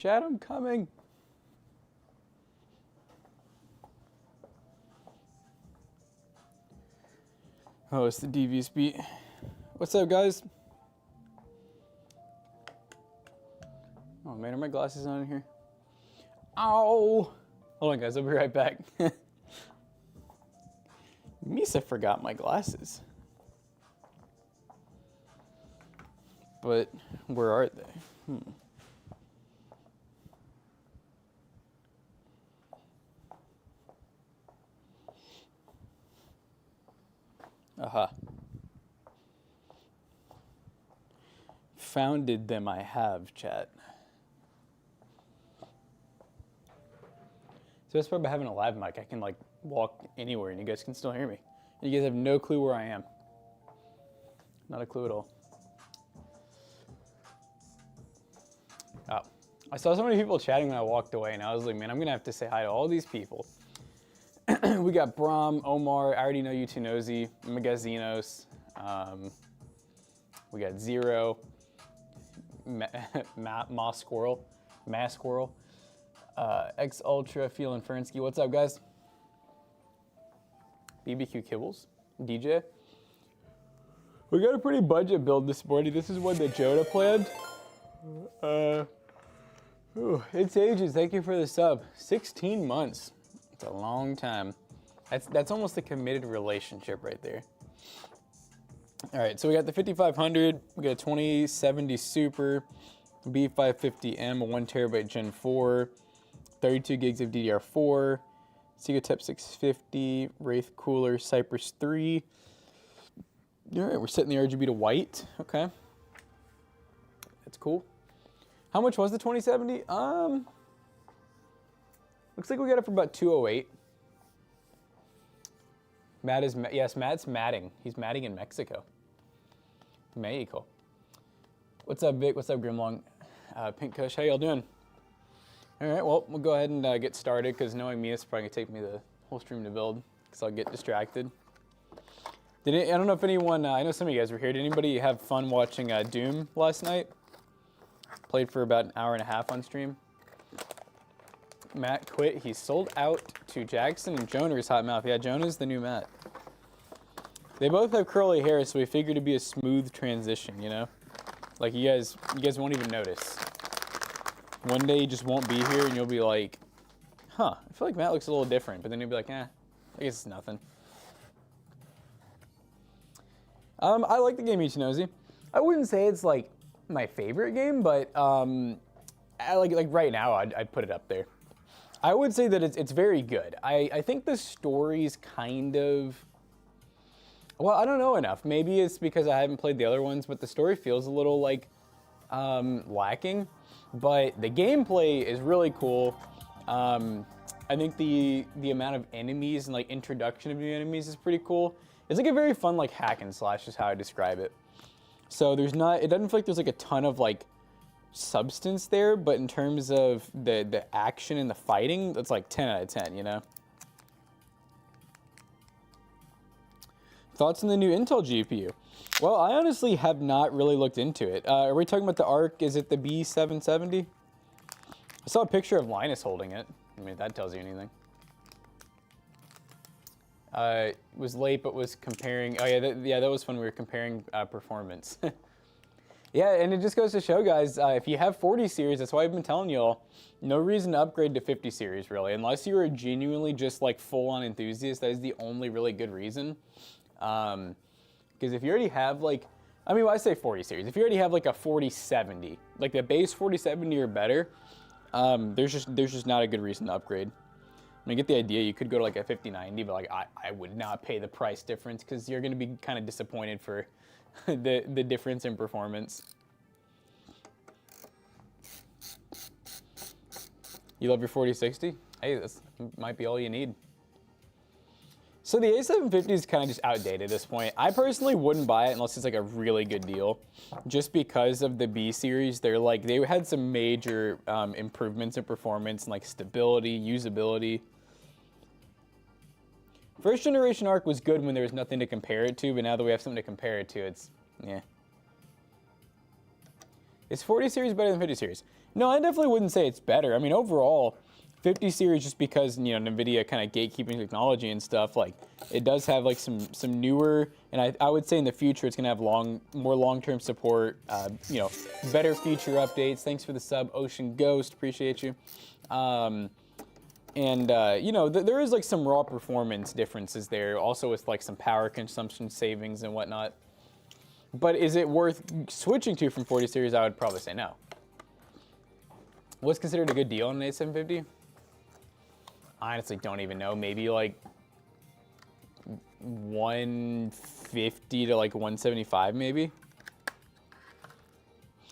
Chad, I'm coming. Oh, it's the devious beat. What's up, guys? Oh man, are my glasses on in here? Ow! Hold on, guys, I'll be right back. Misa forgot my glasses. But where are they? Aha. Founded them I have, chat. So that's part about having a live mic. I can like walk anywhere and you guys can still hear me. You guys have no clue where I am. Not a clue at all. Oh, I saw so many people chatting when I walked away and I was like, man, I'm gonna have to say hi to all these people. We got Brahm, Omar, I already know you two nosy, Magazinos, we got Zero, Moss Squirrel, Mass Squirrel, X Ultra, Feelin' Fernsky. What's up, guys? BBQ Kibbles, DJ. We got a pretty budget build this morning. This is one that Jonah planned. It's ages. Thank you for the sub. 16 months. It's a long time. That's almost a committed relationship right there. All right, so we got the 5500. We got a 2070 Super, B550M, a 1 terabyte Gen 4, 32 gigs of DDR4, Segatep 650, Wraith Cooler, Cypress 3. All right, we're setting the RGB to white. Okay, that's cool. How much was the 2070? Looks like we got it for about 208. Matt is, yes, Matt's matting. He's matting in Mexico. Mexico. What's up, Vic? What's up, Grimlong? Pink Kush, how y'all doing? All right, well, we'll go ahead and get started because knowing me, it's probably gonna take me the whole stream to build because I'll get distracted. I don't know if anyone, I know some of you guys were here. Did anybody have fun watching Doom last night? Played for about an hour and a half on stream. Matt quit. He sold out to Jackson and Jonah's hot mouth. Yeah, Jonah's the new Matt. They both have curly hair, so we figured it'd be a smooth transition, you know? Like you guys won't even notice. One day you just won't be here and you'll be like, huh, I feel like Matt looks a little different, but then you'll be like, I guess it's nothing. I like the game Ichinozi. I wouldn't say it's like my favorite game, but like right now I'd put it up there. I would say that it's very good. I think the story's kind of, well, I don't know enough. Maybe it's because I haven't played the other ones, but the story feels a little like lacking. But the gameplay is really cool. I think the amount of enemies and like introduction of new enemies is pretty cool. It's like a very fun like hack and slash is how I describe it. So it doesn't feel like there's like a ton of like substance there, but in terms of the action and the fighting, that's like 10 out of 10, you know? Thoughts on the new Intel GPU? Well, I honestly have not really looked into it. Are we talking about the ARC? Is it the B770? I saw a picture of Linus holding it. I mean, if that tells you anything. It was late, but was comparing. Oh yeah, that was fun. We were comparing performance. Yeah, and it just goes to show, guys, if you have 40 series, that's why I've been telling y'all, no reason to upgrade to 50 series, really. Unless you are genuinely just, like, full-on enthusiast, that is the only really good reason. Because if you already have, like, I mean, when I say 40 series, if you already have, like, a 4070, like the base 4070 or better, there's just not a good reason to upgrade. I mean, I get the idea. You could go to, like, a 5090, but, like, I would not pay the price difference because you're going to be kind of disappointed for the difference in performance. You love your 4060? Hey, that might be all you need. So the A750 is kind of just outdated at this point. I personally wouldn't buy it unless it's like a really good deal. Just because of the B series, they had some major improvements in performance and like stability, usability. First generation ARC was good when there was nothing to compare it to, but now that we have something to compare it to, it's, yeah. Is 40 series better than 50 series? No, I definitely wouldn't say it's better. I mean, overall, 50 series, just because, you know, NVIDIA kind of gatekeeping technology and stuff, like, it does have like some newer, and I would say in the future it's gonna have more long-term support, you know, better feature updates. Thanks for the sub, Ocean Ghost, appreciate you. You know, there is like some raw performance differences there, also with like some power consumption savings and whatnot. But is it worth switching to from 40 series? I would probably say no. What's considered a good deal on an A750? Honestly, don't even know. Maybe like 150 to like 175, maybe.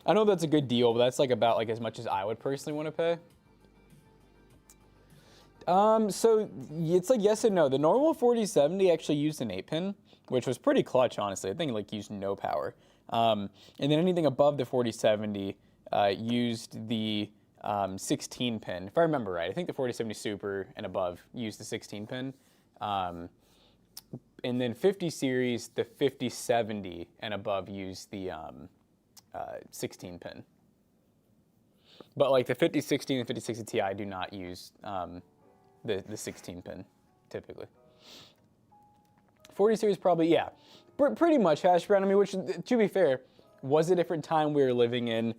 I know that's a good deal, but that's like about like as much as I would personally want to pay. So it's like yes and no. The normal 4070 actually used an 8-pin, which was pretty clutch, honestly. I think it like used no power. And then anything above the 4070 used the 16-pin, if I remember right. I think the 4070 Super and above used the 16-pin. And then 50 series, the 5070 and above used the 16-pin. But like the 5060 and the 5060 Ti do not use the 16-pin typically. 40 series probably, yeah, pretty much hash brown. I mean, which to be fair, was a different time we were living in.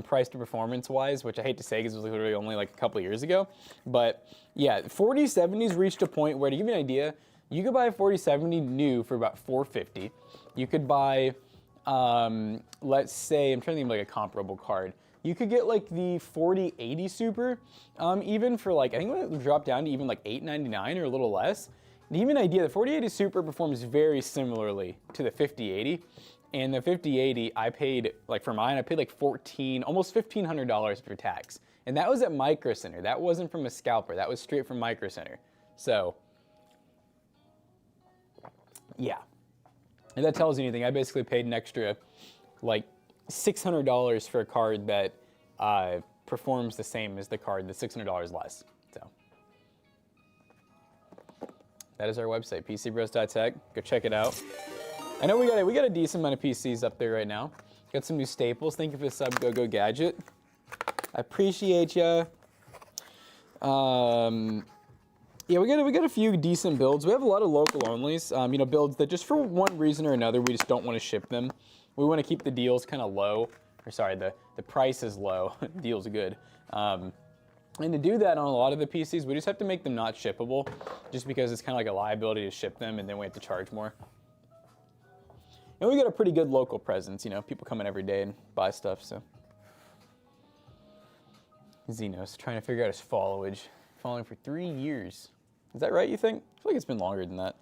Price to performance wise, which I hate to say because it was literally only like a couple years ago. But yeah, 4070s reached a point where, to give you an idea, you could buy a 4070 new for about $450. You could buy, let's say, I'm trying to think of like a comparable card. You could get like the 4080 Super, even for like, I think it would drop down to even like $899 or a little less. To give you an idea, the 4080 Super performs very similarly to the 5080. And the 5080, I paid, like for mine, I paid like almost $1,500 for tax. And that was at Micro Center. That wasn't from a scalper. That was straight from Micro Center. So, yeah. If that tells you anything, I basically paid an extra like $600 for a card that performs the same as the card that's $600 less. So, that is our website, PCBros.tech. Go check it out. I know we got a decent amount of PCs up there right now. Got some new staples. Thank you for the sub, Go Gadget. I appreciate ya. Yeah, we got a few decent builds. We have a lot of local onlys. You know, builds that just for one reason or another we just don't want to ship them. We want to keep the deals kind of low. Or sorry, the price is low. Deals good. And to do that on a lot of the PCs, we just have to make them not shippable, just because it's kind of like a liability to ship them, and then we have to charge more. And we got a pretty good local presence, you know, people come in every day and buy stuff, so. Xenos, trying to figure out his followage. Following for 3 years. Is that right, you think? I feel like it's been longer than that.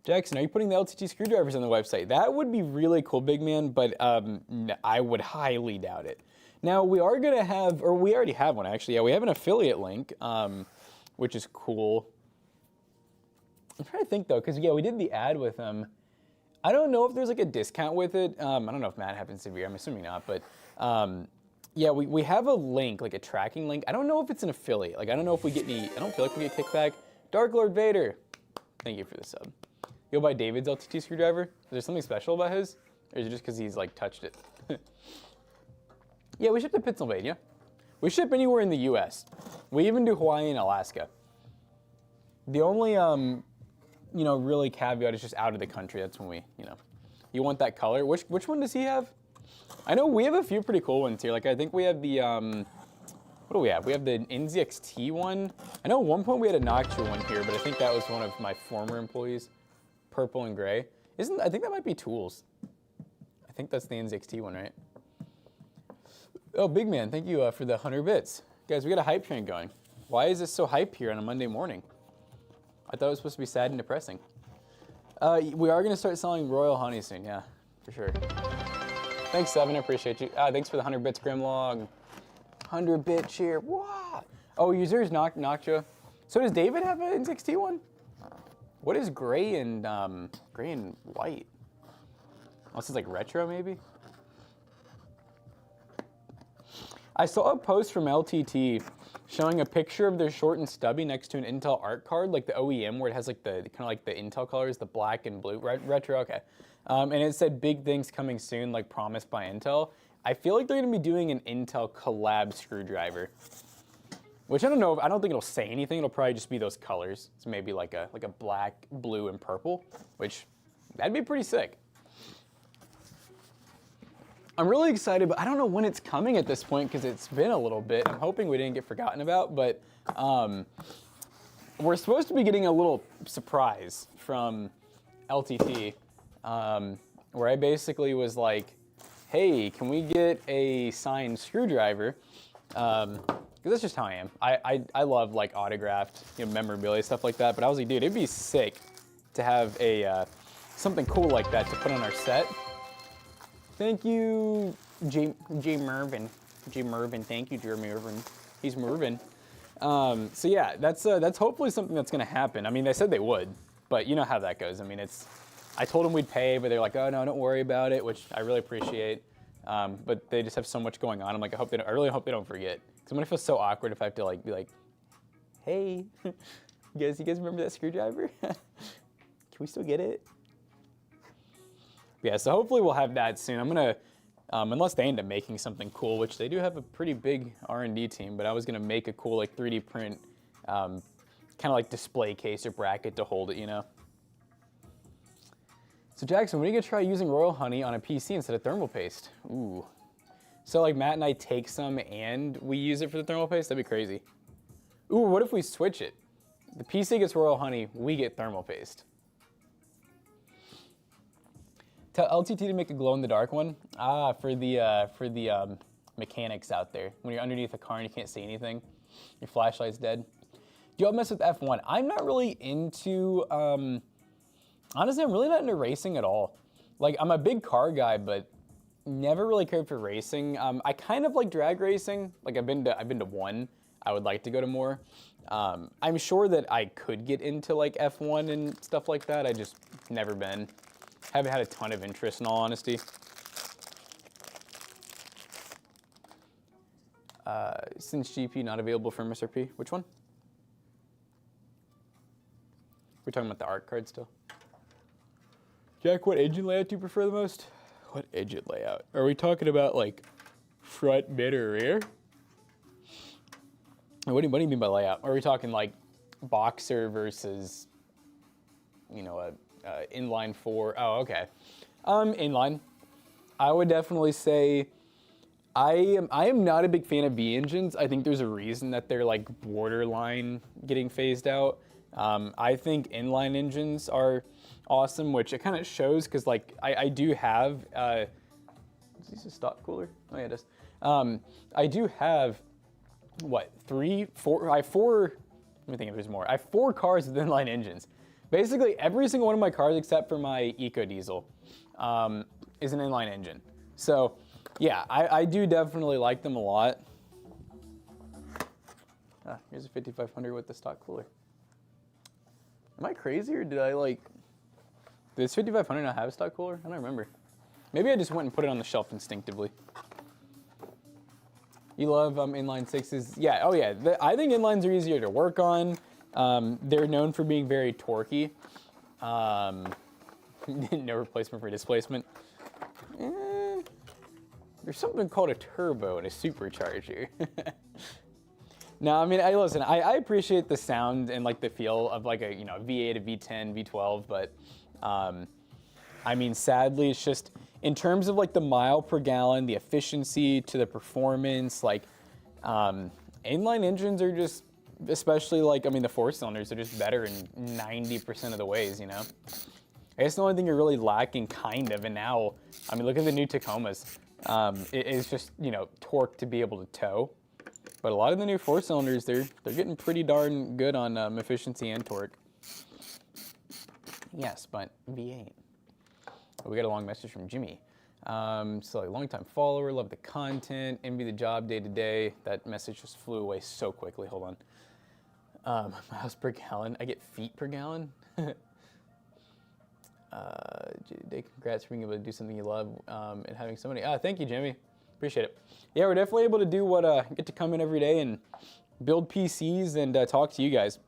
Jackson, are you putting the LTT screwdrivers on the website? That would be really cool, big man, but I would highly doubt it. Now, we are going to have, or we already have one, actually. Yeah, we have an affiliate link, which is cool. I'm trying to think though, because yeah, we did the ad with them. I don't know if there's like a discount with it. I don't know if Matt happens to be here. I'm assuming not, but yeah, we have a link, like a tracking link. I don't know if it's an affiliate. Like I don't know if we get any. I don't feel like we get kickback. Dark Lord Vader, thank you for the sub. You'll buy David's LTT screwdriver. Is there something special about his, or is it just because he's like touched it? Yeah, we ship to Pennsylvania. We ship anywhere in the U.S. We even do Hawaii and Alaska. The only you know, really caveat is just out of the country. That's when we, you know, you want that color. Which one does he have? I know we have a few pretty cool ones here. Like I think we have the what do we have? We have the NZXT one. I know at one point we had a Noctua one here, but I think that was one of my former employees. Purple and gray. I think that might be Tools. I think that's the NZXT one, right? Oh, big man, thank you for the 100 bits. Guys, we got a hype train going. Why is this so hype here on a Monday morning? I thought it was supposed to be sad and depressing. We are going to start selling Royal Honey soon, yeah, for sure. Thanks, Seven, I appreciate you. Thanks for the 100 bits, Grimlog. 100 bit cheer, what? Oh, users Noctua. So does David have an N6T one? What is gray and white? Oh, this is like retro, maybe? I saw a post from LTT showing a picture of their short and stubby next to an Intel art card, like the OEM, where it has like the kind of like the Intel colors, the black and blue, retro. Okay, and it said big things coming soon, like promised by Intel. I feel like they're going to be doing an Intel collab screwdriver, which I don't know. I don't think it'll say anything. It'll probably just be those colors. So maybe like a black, blue, and purple, which that'd be pretty sick. I'm really excited, but I don't know when it's coming at this point because it's been a little bit. I'm hoping we didn't get forgotten about, but we're supposed to be getting a little surprise from LTT where I basically was like, hey, can we get a signed screwdriver? Because that's just how I am. I love like autographed, memorabilia, stuff like that, but I was like, dude, it'd be sick to have a something cool like that to put on our set. Thank you, J Mervin. J Mervin, thank you, Jeremy Mervin. He's Mervin. So yeah, that's hopefully something that's gonna happen. I mean, they said they would, but you know how that goes. I mean, I told them we'd pay, but they're like, oh no, don't worry about it, which I really appreciate. But they just have so much going on. I'm like, I really hope they don't forget. Because I'm gonna feel so awkward if I have to like be like, hey, you guys remember that screwdriver? Can we still get it? Yeah, so hopefully we'll have that soon. I'm gonna, unless they end up making something cool, which they do have a pretty big R&D team, but I was gonna make a cool like 3D print, kind of like display case or bracket to hold it, So Jackson, when are you gonna try using Royal Honey on a PC instead of thermal paste? Ooh. So like Matt and I take some and we use it for the thermal paste? That'd be crazy. Ooh, what if we switch it? The PC gets Royal Honey, we get thermal paste. Tell LTT to make a glow-in-the-dark one. For the mechanics out there. When you're underneath a car and you can't see anything, your flashlight's dead. Do y'all mess with F1? I'm not really into, honestly, I'm really not into racing at all. Like, I'm a big car guy, but never really cared for racing. I kind of like drag racing. Like, I've been to one. I would like to go to more. I'm sure that I could get into like F1 and stuff like that. I just never been. Haven't had a ton of interest in all honesty. Since GP not available for MSRP, which one? We're talking about the art card still. Jack, what engine layout do you prefer the most? What engine layout? Are we talking about like front, mid, or rear? What do you mean by layout? Are we talking like boxer versus, inline 4? Oh, okay. Inline. I would definitely say I am not a big fan of V engines. I think there's a reason that they're like borderline getting phased out. I think inline engines are awesome, which it kind of shows because like I do have, is this a stock cooler? Oh yeah, it is. I do have, what, 3, 4, I have 4, let me think if there's more. I have 4 cars with inline engines. Basically every single one of my cars except for my EcoDiesel is an inline engine. So yeah, I do definitely like them a lot. Here's a 5500 with the stock cooler. Am I crazy or did I like, did this 5500 not have a stock cooler? I don't remember. Maybe I just went and put it on the shelf instinctively. You love inline 6s? Yeah, oh yeah, I think inlines are easier to work on. They're known for being very torquey. No replacement for displacement. There's something called a turbo and a supercharger. No, I mean, listen, I appreciate the sound and like the feel of like a, V8, a V10, V12, but I mean, sadly, it's just, in terms of like the mile per gallon, the efficiency to the performance, like inline engines are just, especially like, I mean, the 4-cylinders are just better in 90% of the ways, I guess the only thing you're really lacking kind of, and now, I mean, look at the new Tacomas. It is just, torque to be able to tow. But a lot of the new 4-cylinders, they're getting pretty darn good on efficiency and torque. Yes, but V8. Oh, we got a long message from Jimmy. So like, long-time follower, love the content, envy the job day to day. That message just flew away so quickly. Hold on. Miles per gallon. I get feet per gallon. Congrats for being able to do something you love and having so many. Thank you, Jimmy. Appreciate it. Yeah, we're definitely able to do what, get to come in every day and build PCs and talk to you guys.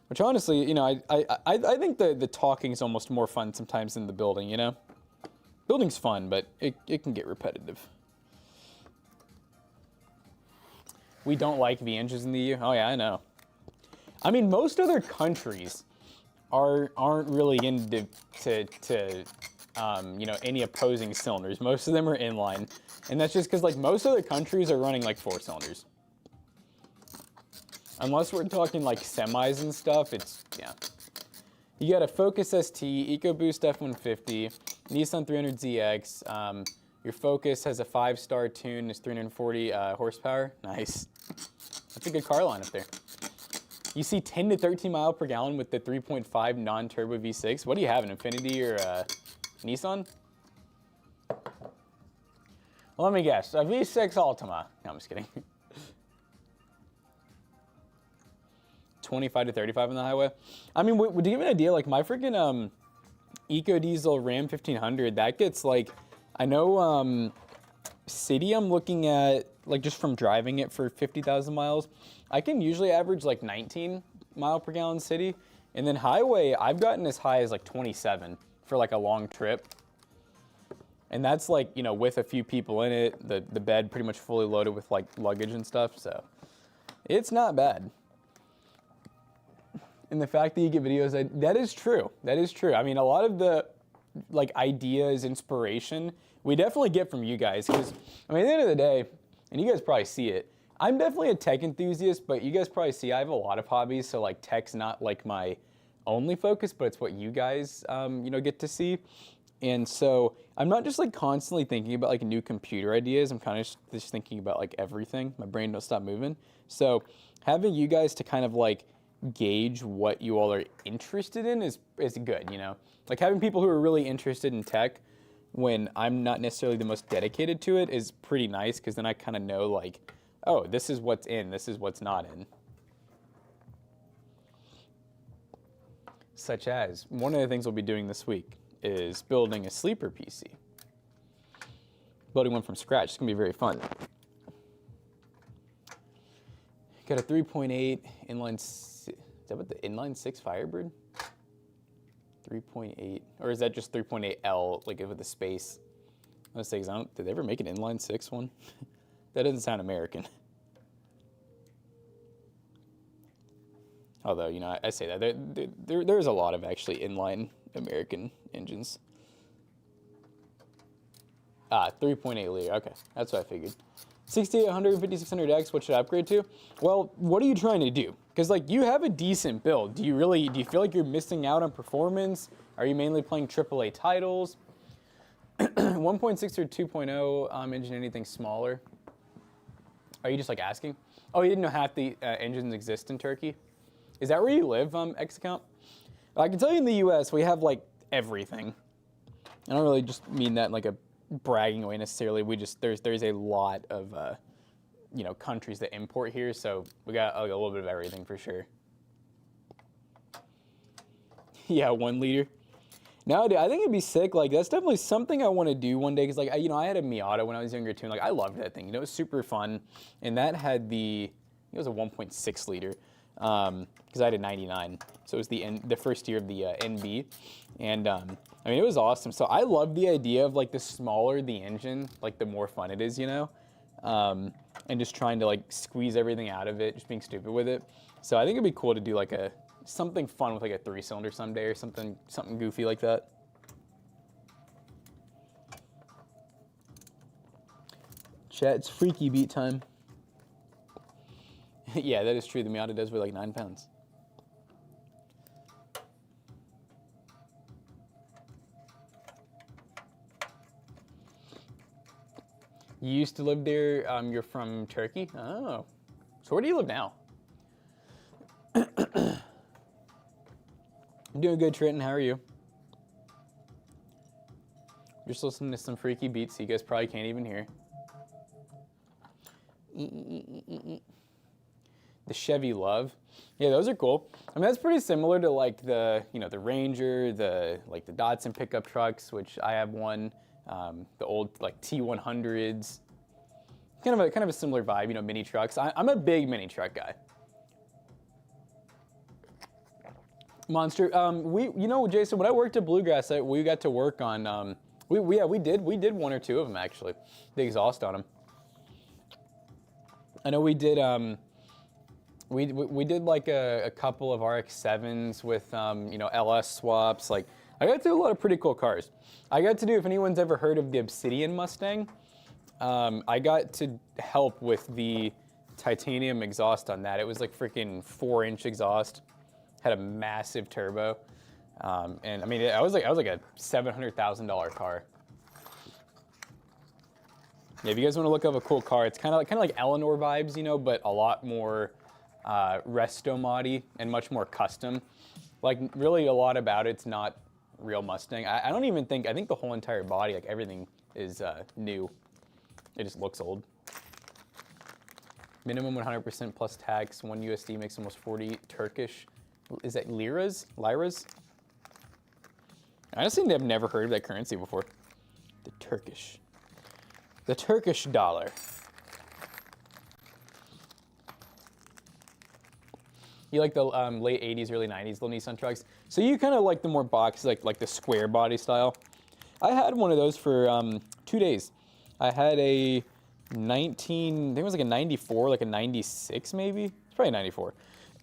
Which honestly, you know, I think the talking is almost more fun sometimes than the building, you know? Building's fun, but it can get repetitive. We don't like the engines in the EU. Oh yeah, I know. I mean, most other countries aren't really into you know, any opposing cylinders. Most of them are inline, and that's just because like most other countries are running like 4 cylinders. Unless we're talking like semis and stuff, it's, yeah. You got a Focus ST, EcoBoost F150, Nissan 300ZX. Your Focus has a 5-star tune, is 340 horsepower. Nice. That's a good car line up there. You see 10 to 13 mile per gallon with the 3.5 non-turbo V6. What do you have, an Infiniti or Nissan? Well, let me guess, a V6 Altima. No, I'm just kidding. 25 to 35 on the highway. I mean, to give you an idea, like my freaking EcoDiesel Ram 1500, that gets like, I know city I'm looking at, like just from driving it for 50,000 miles, I can usually average like 19 mile per gallon city. And then highway, I've gotten as high as like 27 for like a long trip. And that's like, you know, with a few people in it, the bed pretty much fully loaded with like luggage and stuff. So it's not bad. And the fact that you get videos, that is true. That is true. I mean, a lot of the like ideas, inspiration, we definitely get from you guys. Because, I mean, at the end of the day, and you guys probably see it, I'm definitely a tech enthusiast, but you guys probably see I have a lot of hobbies. So like tech's not like my only focus, but it's what you guys, you know, get to see. And so I'm not just like constantly thinking about like new computer ideas. I'm kind of just thinking about like everything. My brain don't stop moving. So having you guys to kind of like gauge what you all are interested in is good, you know? Like having people who are really interested in tech when I'm not necessarily the most dedicated to it is pretty nice, because then I kind of know like, oh, this is what's in, this is what's not in. Such as, one of the things we'll be doing this week is building a sleeper PC. Building one from scratch. It's going to be very fun. Got a 3.8 inline, is that what the inline 6 Firebird? 3.8, or is that just 3.8L, like with the space? I was saying, did they ever make an inline 6 one? That doesn't sound American. Although, you know, I say that, there's a lot of actually inline American engines. 3.8 liter, okay, that's what I figured. 6800, 5600X, what should I upgrade to? Well, what are you trying to do? Because like you have a decent build. Do you feel like you're missing out on performance? Are you mainly playing AAA titles? 1.6 or 2.0 engine, anything smaller? Are you just like asking? Oh, you didn't know half the engines exist in Turkey? Is that where you live, X account? I can tell you in the US, we have like everything. I don't really just mean that in like a bragging way necessarily. We just, there's a lot of, you know, countries that import here, so we got like a little bit of everything for sure. Yeah, 1 liter. No, dude, I think it'd be sick. Like, that's definitely something I want to do one day. Cause like, you know, I had a Miata when I was younger too. And, like, I loved that thing. You know, it was super fun. And that had it was a 1.6 liter. Because I had a 99, so it was the first year of the NB, and I mean, it was awesome. So I love the idea of like the smaller the engine, like the more fun it is, you know, and just trying to like squeeze everything out of it, just being stupid with it. So I think it'd be cool to do like something fun with like a 3-cylinder someday, or something goofy like that. Chat, it's freaky beat time. Yeah, that is true. The Miata does weigh like 9 pounds. You used to live there. You're from Turkey? Oh. So where do you live now? I'm doing good, Trenton. How are you? Just listening to some freaky beats you guys probably can't even hear. The Chevy Love. Yeah, those are cool. I mean, that's pretty similar to like the, you know, the Ranger, the Datsun pickup trucks, which I have one. the old like T100s. Kind of a similar vibe, you know, mini trucks. I'm a big mini truck guy. Monster. You know, Jason, when I worked at Bluegrass, we got to work on. We did one or two of them actually. The exhaust on them. I know we did. We did like a couple of RX-7s with you know, LS swaps. Like, I got to do a lot of pretty cool cars. I got to do, if anyone's ever heard of the Obsidian Mustang, I got to help with the titanium exhaust on that. It was like freaking 4-inch exhaust, had a massive turbo, and I mean, I was like a $700,000 car. Yeah, if you guys want to look up a cool car, it's kind of like Eleanor vibes, you know, but a lot more resto-moddy and much more custom. Like, really a lot about it's not real Mustang. I don't even think, I think the whole entire body, like everything is new. It just looks old. Minimum 100% plus tax, 1 USD makes almost 40 Turkish. Is that liras? Liras? Honestly, I've never heard of that currency before. The Turkish. The Turkish dollar. You like the late 80s, early 90s little Nissan trucks. So you kind of like the more boxy, like the square body style. I had one of those for 2 days. I had a 19, I think it was like a 94, like a 96 maybe. It's probably 94.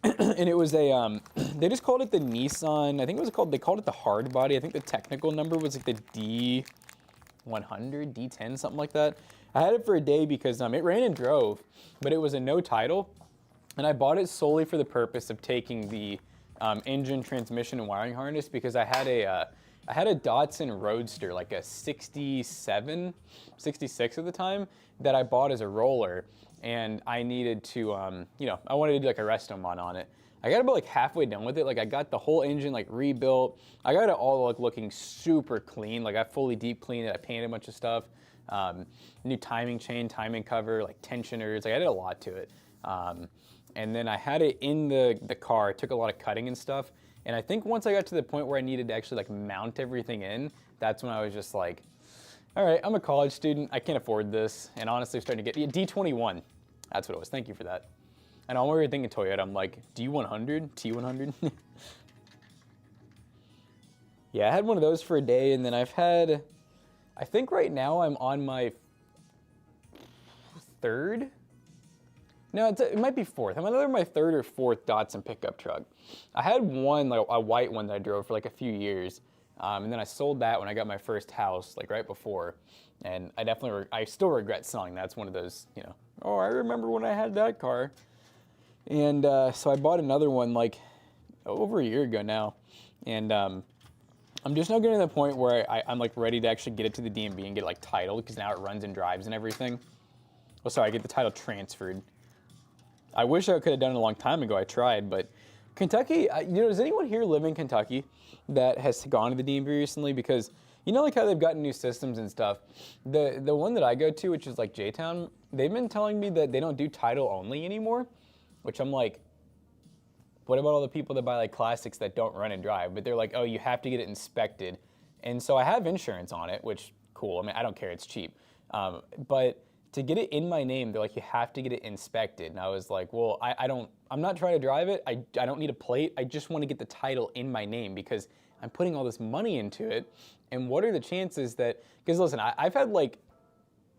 And it was a, they just called it the Nissan, I think it was called, they called it the hard body. I think the technical number was like the D100, D10, something like that. I had it for a day because it ran and drove, but it was a no title. And I bought it solely for the purpose of taking the engine, transmission, and wiring harness because I had a Datsun Roadster, like a 67, 66 at the time, that I bought as a roller. And I needed to, you know, I wanted to do like a resto mod on it. I got about like halfway done with it. Like, I got the whole engine like rebuilt. I got it all like looking super clean. Like, I fully deep cleaned it. I painted a bunch of stuff. New timing chain, timing cover, like tensioners. Like, I did a lot to it. And then I had it in the car. It took a lot of cutting and stuff. And I think once I got to the point where I needed to actually like mount everything in, that's when I was just like, all right, I'm a college student. I can't afford this. And honestly, I'm starting to get D21. That's what it was. Thank you for that. And I'm already thinking Toyota. I'm like, D100, T100. Yeah, I had one of those for a day, and then I've had, I think right now I'm on my third. No, it might be fourth. I'm either my third or fourth Datsun pickup truck. I had one, like a white one that I drove for like a few years, and then I sold that when I got my first house, like right before. And I still regret selling that. It's one of those, you know, oh, I remember when I had that car. And so I bought another one like over a year ago now. And I'm just now getting to the point where I'm like ready to actually get it to the DMV and get it like titled, because now it runs and drives and everything. Well, sorry, I get the title transferred. I wish I could have done it a long time ago. I tried, but Kentucky, you know, does anyone here live in Kentucky that has gone to the DMV recently? Because you know, like how they've gotten new systems and stuff. The one that I go to, which is like J-Town, they've been telling me that they don't do title only anymore, which I'm like, what about all the people that buy like classics that don't run and drive? But they're like, oh, you have to get it inspected. And so I have insurance on it, which cool. I mean, I don't care, it's cheap. But to get it in my name, they're like, you have to get it inspected. And I was like, well, I'm not trying to drive it. I don't need a plate. I just want to get the title in my name because I'm putting all this money into it. And what are the chances that, because listen, I've had like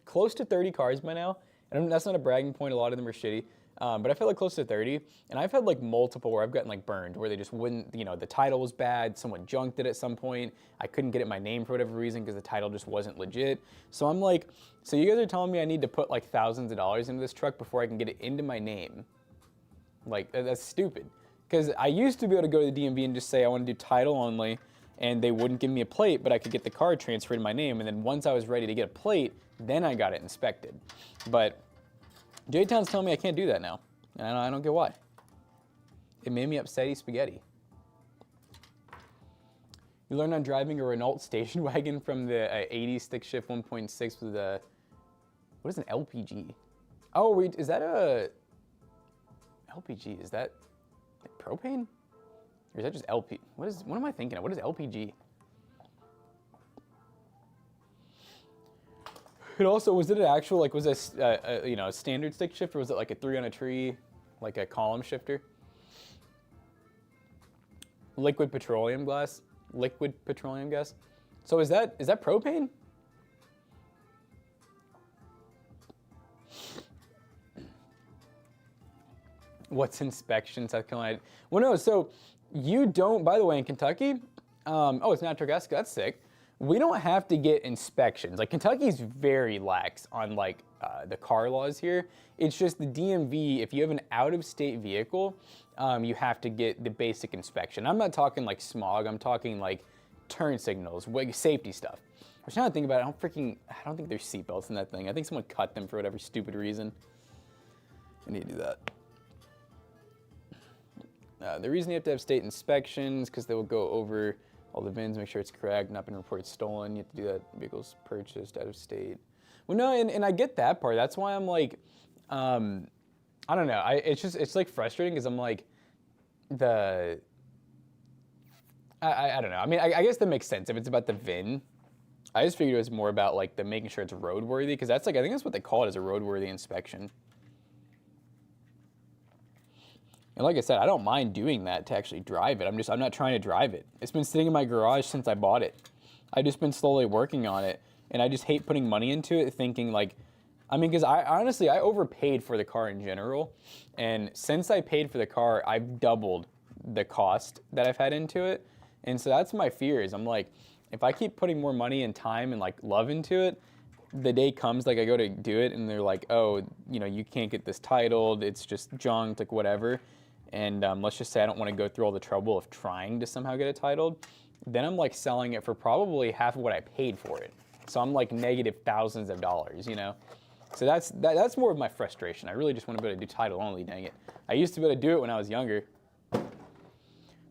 close to 30 cars by now, and that's not a bragging point, a lot of them are shitty, but I've had like close to 30, and I've had like multiple where I've gotten like burned, where they just wouldn't, you know, the title was bad, someone junked it at some point, I couldn't get it in my name for whatever reason because the title just wasn't legit. So I'm like, so you guys are telling me I need to put like thousands of dollars into this truck before I can get it into my name? Like, that's stupid. Because I used to be able to go to the DMV and just say I want to do title only, and they wouldn't give me a plate, but I could get the car transferred in my name, and then once I was ready to get a plate, then I got it inspected. But J-Town's telling me I can't do that now, and I don't get why. It made me upsetty spaghetti. You learned on driving a Renault station wagon from the 80 stick shift 1.6 with a, what is an LPG? Oh, wait, is that a LPG? Is that like propane? Or is that just LP? What am I thinking of? What is LPG? And also, was it an actual, like, was it you know, a standard stick shift, or was it like a 3 on a tree, like a column shifter? Liquid petroleum gas. Liquid petroleum gas. So is that propane? What's inspection, South Carolina? Well, no, so you don't, by the way, in Kentucky, oh, it's natural gas, that's sick. We don't have to get inspections. Like, Kentucky's very lax on, like, the car laws here. It's just the DMV, if you have an out-of-state vehicle, you have to get the basic inspection. I'm not talking, like, smog. I'm talking, like, turn signals, safety stuff. I was trying to think about it. I don't think there's seatbelts in that thing. I think someone cut them for whatever stupid reason. I need to do that. The reason you have to have state inspections, because they will go over all the VINs, make sure it's correct, not been reported stolen. You have to do that. Vehicles purchased out of state. Well, no, and I get that part. That's why I'm like, I don't know. It's like frustrating because I'm like, I don't know. I mean, I guess that makes sense if it's about the VIN. I just figured it was more about like the making sure it's roadworthy, because that's like, I think that's what they call it, as a roadworthy inspection. And like I said, I don't mind doing that to actually drive it. I'm not trying to drive it. It's been sitting in my garage since I bought it. I've just been slowly working on it, and I just hate putting money into it, thinking like, I mean, because I honestly overpaid for the car in general, and since I paid for the car, I've doubled the cost that I've had into it, and so that's my fear. Is I'm like, if I keep putting more money and time and like love into it, the day comes, like I go to do it, and they're like, oh, you know, you can't get this titled, it's just junked, like whatever. And let's just say I don't want to go through all the trouble of trying to somehow get it titled, then I'm like selling it for probably half of what I paid for it. So I'm like negative thousands of dollars, you know? So that's more of my frustration. I really just want to be able to do title only, dang it. I used to be able to do it when I was younger.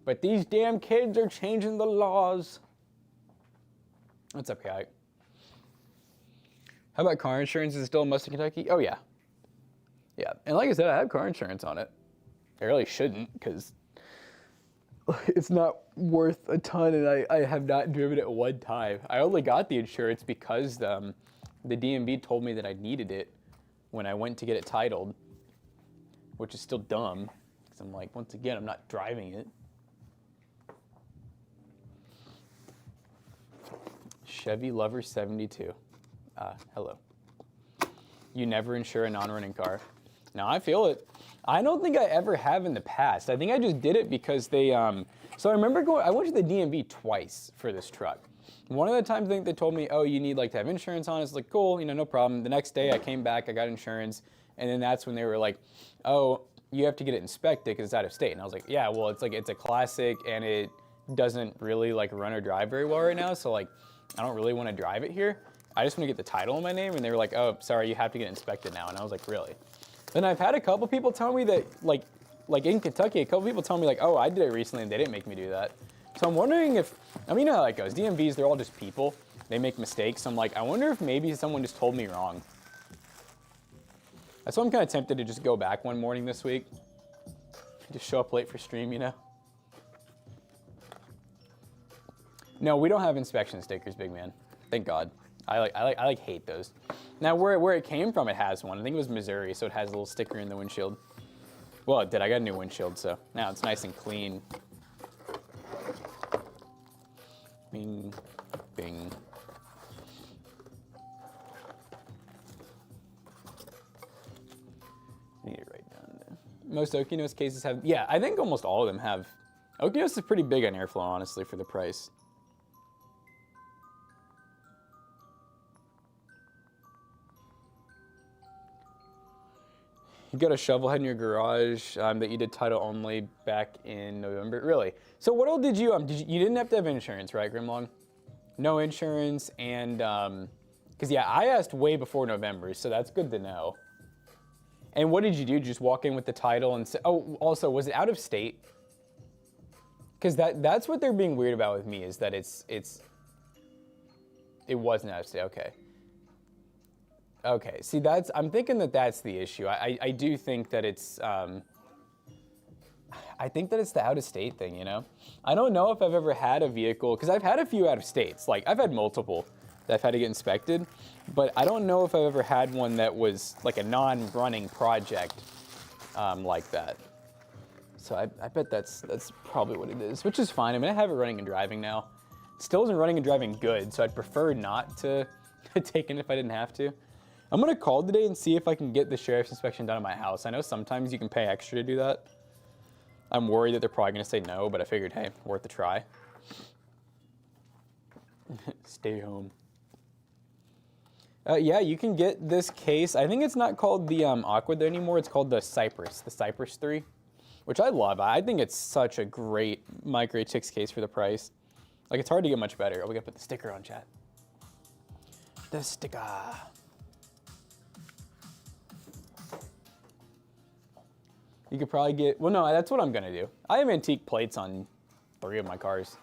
But these damn kids are changing the laws. That's okay. How about car insurance? Is it still in Mustang, Kentucky? Oh, yeah. Yeah, and like I said, I have car insurance on it. I really shouldn't, because it's not worth a ton, and I have not driven it one time. I only got the insurance because the DMV told me that I needed it when I went to get it titled, which is still dumb, because I'm like, once again, I'm not driving it. Chevy Lover 72. Hello. You never insure a non-running car. Now, I feel it. I don't think I ever have in the past. I think I just did it because they, so I remember I went to the DMV twice for this truck. One of the times I think they told me, oh, you need like to have insurance on it. It's like, cool, you know, no problem. The next day I came back, I got insurance, and then that's when they were like, oh, you have to get it inspected because it's out of state. And I was like, yeah, well, it's like, it's a classic and it doesn't really like run or drive very well right now. So like, I don't really want to drive it here. I just want to get the title in my name. And they were like, oh, sorry, you have to get inspected now. And I was like, really? Then I've had a couple people tell me that, like in Kentucky, a couple people tell me like, oh, I did it recently and they didn't make me do that. So I'm wondering if, I mean, you know how that goes. DMVs, they're all just people. They make mistakes. So I'm like, I wonder if maybe someone just told me wrong. So I'm kind of tempted to just go back one morning this week. Just show up late for stream, you know? No, we don't have inspection stickers, big man. Thank God. I hate those. Now, where it came from, it has one. I think it was Missouri, so it has a little sticker in the windshield. Well, it did. I got a new windshield, so now it's nice and clean. Bing, bing. I need to write down there. Most Okino's cases have, yeah, I think almost all of them have. Okino's is pretty big on airflow, honestly, for the price. You got a shovel head in your garage that you did title only back in November. Really? So what all did you you didn't have to have insurance, right, Grimlong? No insurance, and because yeah, I asked way before November, so that's good to know. And what did you do? Just walk in with the title and say, oh, also, was it out of state? Because that's what they're being weird about with me, is that it wasn't out of state. Okay. Okay, see, I'm thinking that that's the issue. I do think that it's, I think that it's the out-of-state thing, you know? I don't know if I've ever had a vehicle, because I've had a few out of states. Like, I've had multiple. that I've had to get inspected, but I don't know if I've ever had one that was like a non-running project like that. So I bet that's probably what it is, which is fine. I mean, I have it running and driving now. It still isn't running and driving good, so I'd prefer not to take it if I didn't have to. I'm gonna call today and see if I can get the sheriff's inspection done at my house. I know sometimes you can pay extra to do that. I'm worried that they're probably gonna say no, but I figured, hey, worth a try. Stay home. Yeah, you can get this case. I think it's not called the Aqua anymore. It's called the Cypress 3, which I love. I think it's such a great micro ATX case for the price. Like, it's hard to get much better. Oh, we gotta put the sticker on, chat. The sticker. You could probably get, well, no, that's what I'm gonna do. I have antique plates on 3 of my cars.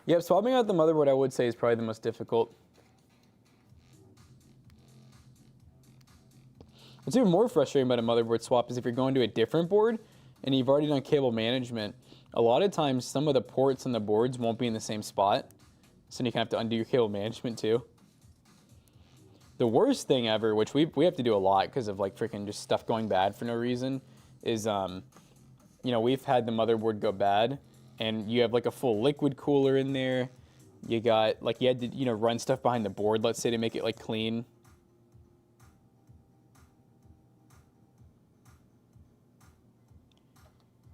Yep, swapping out the motherboard, I would say, is probably the most difficult. What's even more frustrating about a motherboard swap is if you're going to a different board and you've already done cable management, a lot of times some of the ports on the boards won't be in the same spot, so you kind of have to undo your cable management too. The worst thing ever, which we have to do a lot because of like freaking just stuff going bad for no reason, is you know, we've had the motherboard go bad and you have like a full liquid cooler in there. You got like, you had to, you know, run stuff behind the board, let's say, to make it like clean.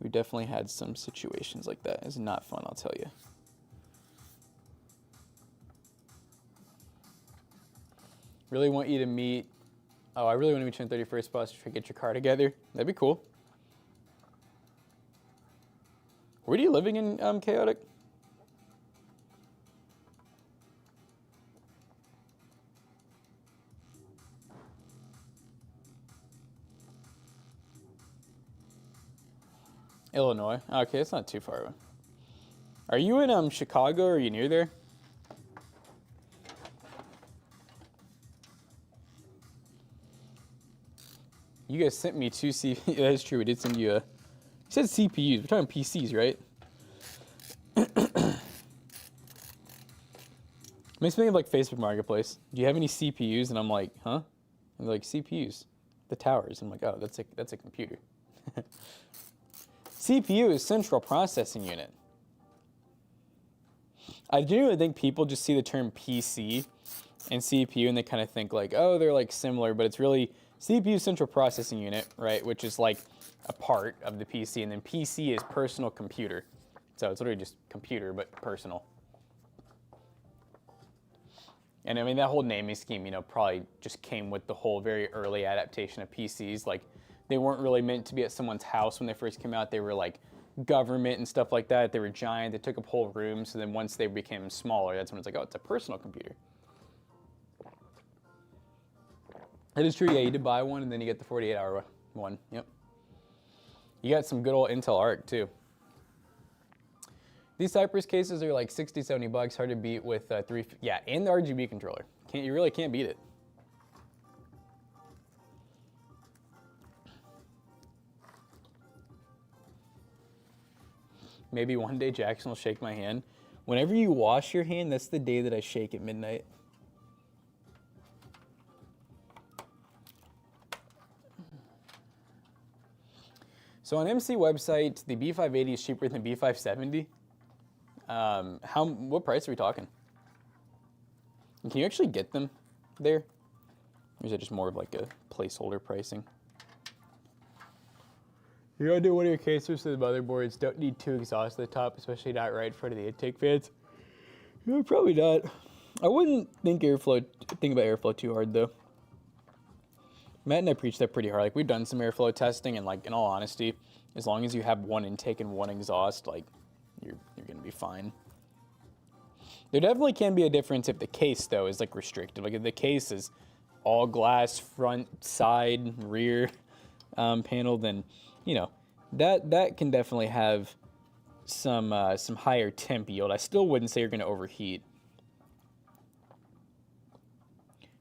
We definitely had some situations like that. It's not fun, I'll tell you. Really want you to meet, oh, I really want to meet you on 31st Bus to get your car together. That'd be cool. Where are you living in Chaotic? Illinois. Okay, it's not too far away. Are you in Chicago, or are you near there? You guys sent me 2 CPUs. Yeah, that's true, we did send you a... You said CPUs, we're talking PCs, right? Makes me think of like Facebook Marketplace. Do you have any CPUs? And I'm like, huh? And they're like, CPUs, the towers. I'm like, oh, that's a computer. CPU is central processing unit. I genuinely think people just see the term PC and CPU and they kind of think like, oh, they're like similar, but it's really CPU central processing unit, right? Which is like a part of the PC, and then PC is personal computer. So it's literally just computer, but personal. And I mean, that whole naming scheme, you know, probably just came with the whole very early adaptation of PCs. Like, they weren't really meant to be at someone's house when they first came out. They were like government and stuff like that. They were giant. They took up whole rooms. So then once they became smaller, that's when it's like, oh, it's a personal computer. It is true, yeah, you did buy one, and then you get the 48-hour one. Yep. You got some good old Intel Arc, too. These Cypress cases are like 60, 70 bucks, hard to beat with yeah, and the RGB controller. You really can't beat it. Maybe one day Jackson will shake my hand. Whenever you wash your hand, that's the day that I shake at midnight. So on MC website, the B580 is cheaper than B570. What price are we talking? And can you actually get them there? Or is it just more of like a placeholder pricing? You gotta do one of your cases so the motherboards don't need 2 exhausts at the top, especially not right in front of the intake fans. No, probably not. I wouldn't think about airflow too hard though. Matt and I preach that pretty hard. Like, we've done some airflow testing, and like, in all honesty, as long as you have one intake and one exhaust, like, you're gonna be fine. There definitely can be a difference if the case though is like restricted. Like, if the case is all glass, front, side, rear panel, then you know that can definitely have some higher temp yield. I still wouldn't say you're gonna overheat.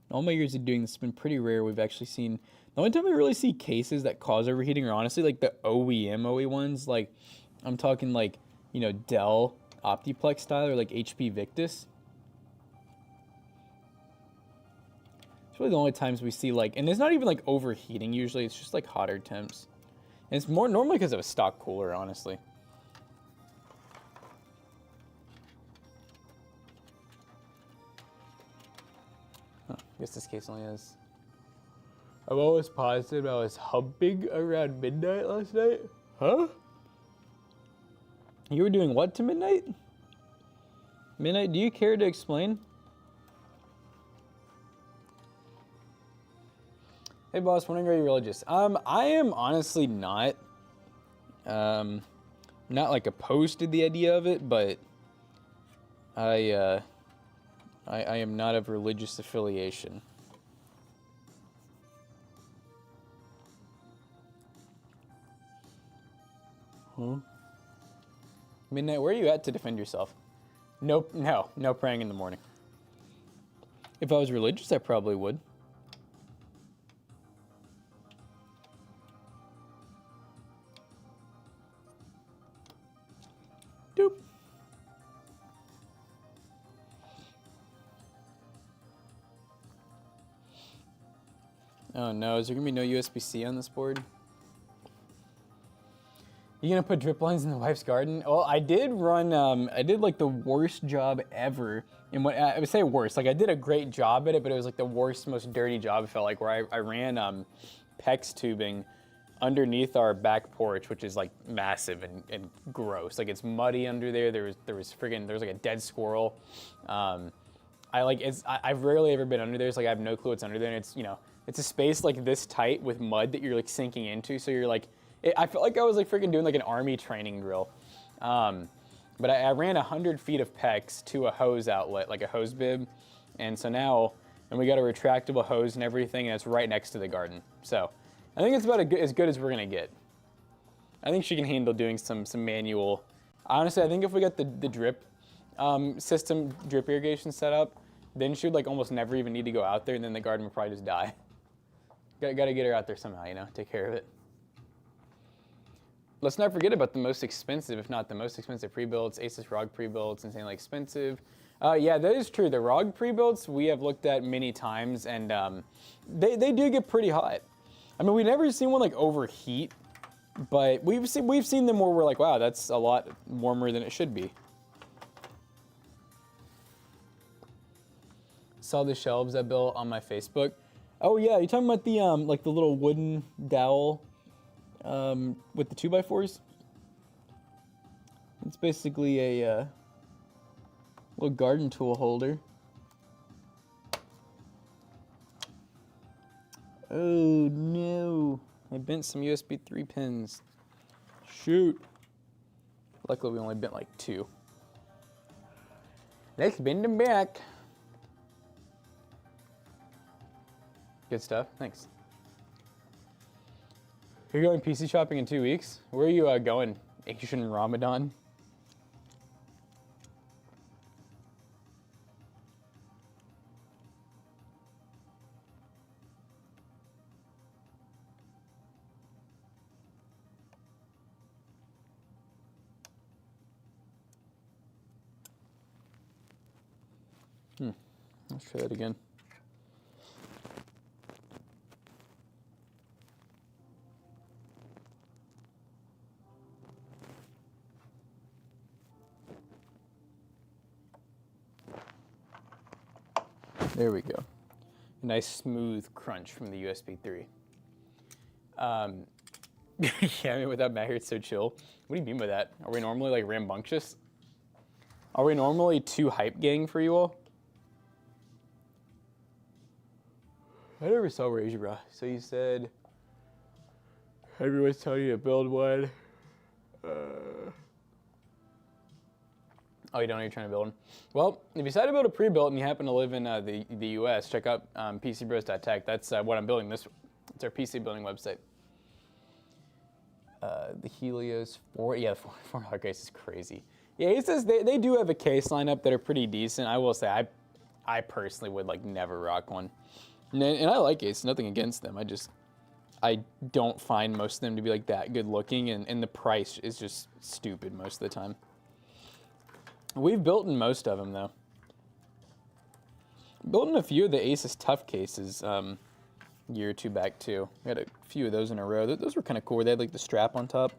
In all my years of doing this, it's been pretty rare we've actually seen. The only time we really see cases that cause overheating are honestly like the OEM OE ones. Like, I'm talking like, you know, Dell Optiplex style or like HP Victus. It's really the only times we see like, and it's not even like overheating usually, it's just like hotter temps. And it's more normally because of a stock cooler, honestly. Huh, I guess this case only has. I'm always positive I was humping around midnight last night. Huh? You were doing what to midnight? Midnight, do you care to explain? Hey boss, wondering, are you religious? I am honestly not. Not like opposed to the idea of it, but I am not of religious affiliation. Huh? Midnight, where are you at to defend yourself? Nope, no praying in the morning. If I was religious, I probably would. Doop. Oh no, is there gonna be no USB-C on this board? You gonna put drip lines in the wife's garden? Well, I did run, I did like the worst job ever. And what I would say worst, like I did a great job at it, but it was like the worst, most dirty job it felt like, where I ran PEX tubing underneath our back porch, which is like massive and gross. Like it's muddy under there. There was like a dead squirrel. I've rarely ever been under there, so like I have no clue what's under there. And it's, you know, it's a space like this tight with mud that you're like sinking into. So you're like, I felt like I was like freaking doing like an army training drill. But I ran 100 feet of PEX to a hose outlet, like a hose bib. And so now, and we got a retractable hose and everything, and it's right next to the garden. So I think it's about as good as we're gonna get. I think she can handle doing some manual. Honestly, I think if we got the drip system, drip irrigation set up, then she would like almost never even need to go out there, and then the garden would probably just die. Gotta get her out there somehow, you know, take care of it. Let's not forget about the most expensive, if not the most expensive pre-builds, Asus ROG pre-builds, insanely expensive. Yeah, that is true. The ROG pre-builds we have looked at many times, and they do get pretty hot. I mean, we've never seen one like overheat, but we've seen them where we're like, wow, that's a lot warmer than it should be. Saw the shelves I built on my Facebook. Oh yeah, you talking about the like the little wooden dowel with the 2x4s? It's basically a little garden tool holder. Oh no, I bent some USB 3 pins. Shoot. Luckily we only bent like 2. Let's bend them back. Good stuff, thanks. You're going PC shopping in 2 weeks? Where are you going? Asian Ramadan? Let's try that again. There we go. A nice smooth crunch from the USB 3. Yeah, I mean, without Matt here, it's so chill. What do you mean by that? Are we normally like rambunctious? Are we normally too hype gang for you all? I never saw Razor Bra. So you said everyone's telling you to build one. Oh, you don't know you're trying to build one? Well, if you decide to build a pre-built and you happen to live in the US, check out PCBros.tech. That's what I'm building this. It's our PC building website. The Helios 4, yeah, the $4 case is crazy. Yeah, he says they do have a case lineup that are pretty decent. I will say, I personally would like never rock one. And I like Ace, nothing against them. I don't find most of them to be like that good looking, and the price is just stupid most of the time. We've built in most of them, though. Built in a few of the Asus Tough cases a year or two back, too. We had a few of those in a row. Those were kind of cool. They had, like, the strap on top.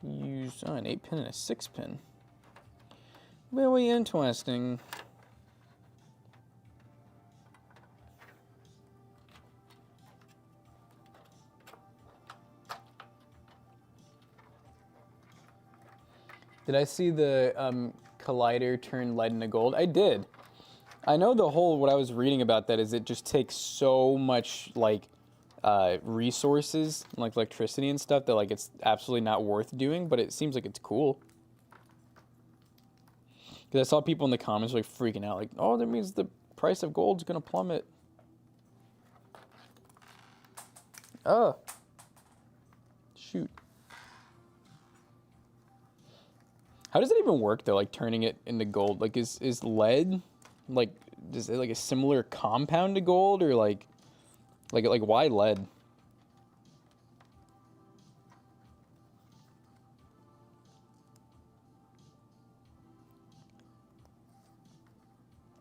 Use an 8-pin and a 6-pin. Very interesting. Did I see the collider turn lead into gold? I did. I know what I was reading about that is it just takes so much, like, resources, like electricity and stuff, that, like, it's absolutely not worth doing, but it seems like it's cool. Because I saw people in the comments, like, freaking out, like, oh, that means the price of gold's gonna plummet. Oh. Shoot. How does it even work, though, like, turning it into gold? Like, is lead, like, is it, like, a similar compound to gold, or, like, why lead?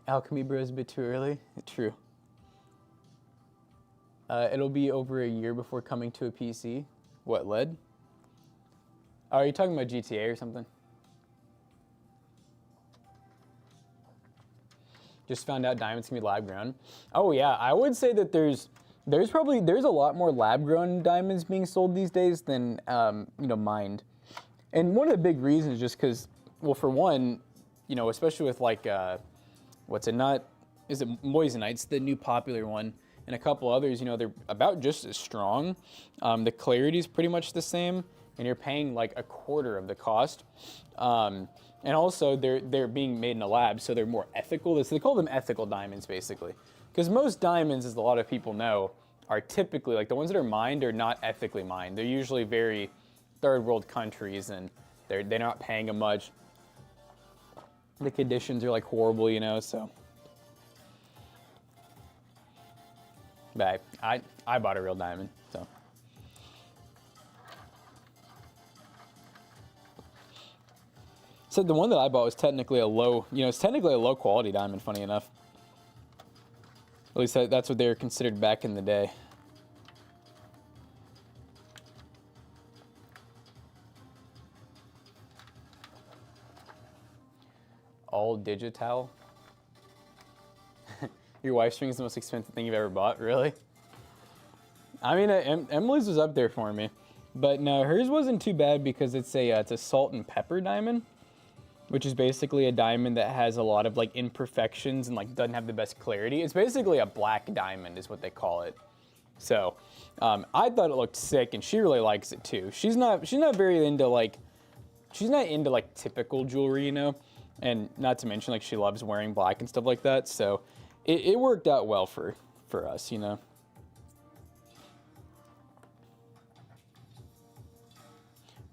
Alchemy Bros a bit too early. True. It'll be over a year before coming to a PC. What, lead? Oh, are you talking about GTA or something? Just found out diamonds can be lab grown. Oh yeah, I would say that there's a lot more lab grown diamonds being sold these days than mined. And one of the big reasons is just because, well, for one, especially with like is it Moissanite's the new popular one, and a couple others, they're about just as strong. The clarity is pretty much the same, and you're paying like a quarter of the cost. And also, they're being made in a lab, so they're more ethical. So they call them ethical diamonds, basically. Because most diamonds, as a lot of people know, are typically, like the ones that are mined are not ethically mined. They're usually very third world countries, and they're not paying them much. The conditions are like horrible, so. But I bought a real diamond, so. So the one that I bought was technically it's technically a low quality diamond, funny enough. At least that's what they were considered back in the day. All digital. Your wife's ring is the most expensive thing you've ever bought, really? I mean, Emily's was up there for me, but no, hers wasn't too bad because it's a salt and pepper diamond, which is basically a diamond that has a lot of like imperfections and like doesn't have the best clarity. It's basically a black diamond is what they call it. So I thought it looked sick, and she really likes it too. She's not very into like, she's not into like typical jewelry, and not to mention like she loves wearing black and stuff like that. So it worked out well for us, Meow,